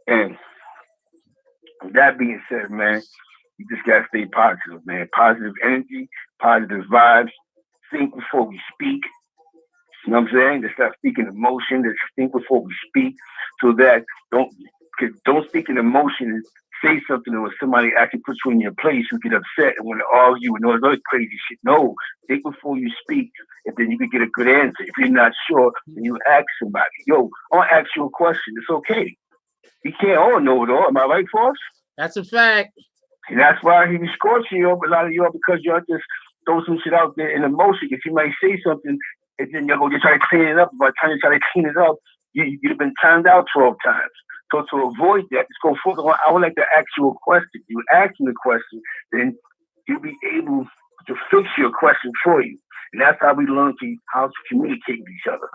And that being said, man, you just gotta stay positive, man. Positive energy, positive vibes. Think before we speak. You know what I'm saying? Just stop speaking emotion. Just think before we speak, so that don't speak in emotion and say something or somebody actually puts you in your place, you get upset and want to argue and all this other crazy shit. No, think before you speak, and then you can get a good answer. If you're not sure, then you ask somebody. Yo, I want to ask you a question. It's okay. You can't all know it all. Am I right, Foss? That's a fact. And that's why he was scorching you, a lot of y'all, because y'all just throw some shit out there in emotion. If you might say something, and then y'all go just try to clean it up. By the time you try to clean it up, you've been timed out 12 times. So to avoid that, just go further on. I would like to ask you a question. You ask me a question, then you'll be able to fix your question for you. And that's how we learn how to communicate with each other.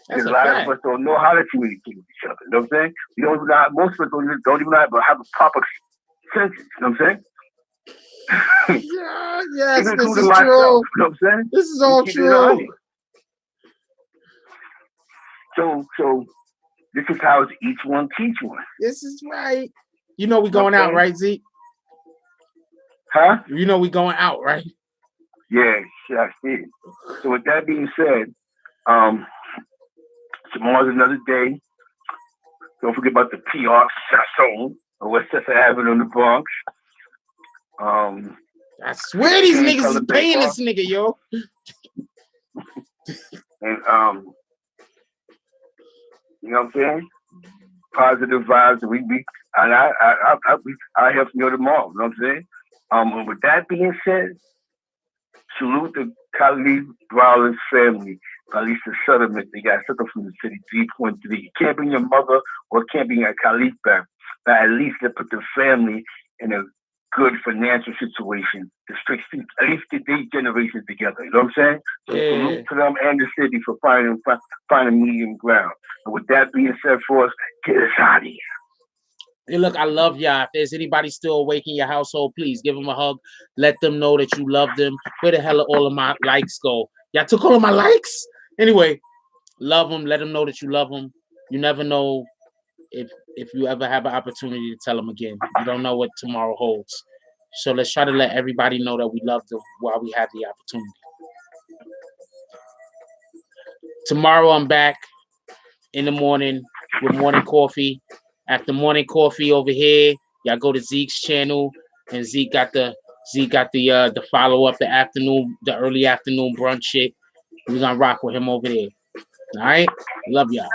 That's Because a a lot fact. of us don't know how to communicate with each other. You know what I'm saying? We don't even know, most of us don't even know how to have a proper sentence. You know what I'm saying? Yeah, yes, Even this including is myself. true. You know what I'm saying? This is all Keep it 100. true. So this is how each one teach one. This is right. You know we You know going what I'm out, saying? right, Zeke? Huh? You know we going out, right? Yeah, I see. So with that being said, tomorrow's another day. Don't forget about the PR Sasson or West Chester Avenue in the Bronx. I swear these Same niggas color is paying bar. this nigga, yo. And you know what I'm saying? Positive vibes, and I help you tomorrow. You know what I'm saying? And with that being said, salute the Khalid Brawler's family. At least the settlement they got set up from the city 3.3. You can't bring your mother or can't bring a Khalid back, but at least they put the family in a good financial situation to fix at least get these generations together. You know what I'm saying? So salute to them and the city for finding medium ground. And with that being said, for us, get us out of here. Hey, look, I love y'all. If there's anybody still awake in your household, please give them a hug. Let them know that you love them. Where the hell are all of my likes go? Y'all took all of my likes? Anyway, love them. Let them know that you love them. You never know if you ever have an opportunity to tell them again. You don't know what tomorrow holds. So let's try to let everybody know that we love them while we have the opportunity. Tomorrow I'm back in the morning with morning coffee. After morning coffee over here, y'all go to Zeke's channel, and Zeke got the follow up, the early afternoon brunch shit. We're gonna rock with him over there. All right, love y'all.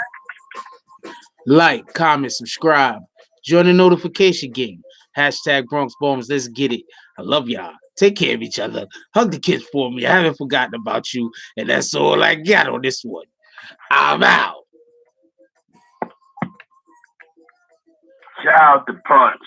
Like, comment, subscribe, join the notification game. Hashtag Bronx Bombs. Let's get it. I love y'all. Take care of each other. Hug the kids for me. I haven't forgotten about you, and that's all I got on this one. I'm out. Shout out to Punch.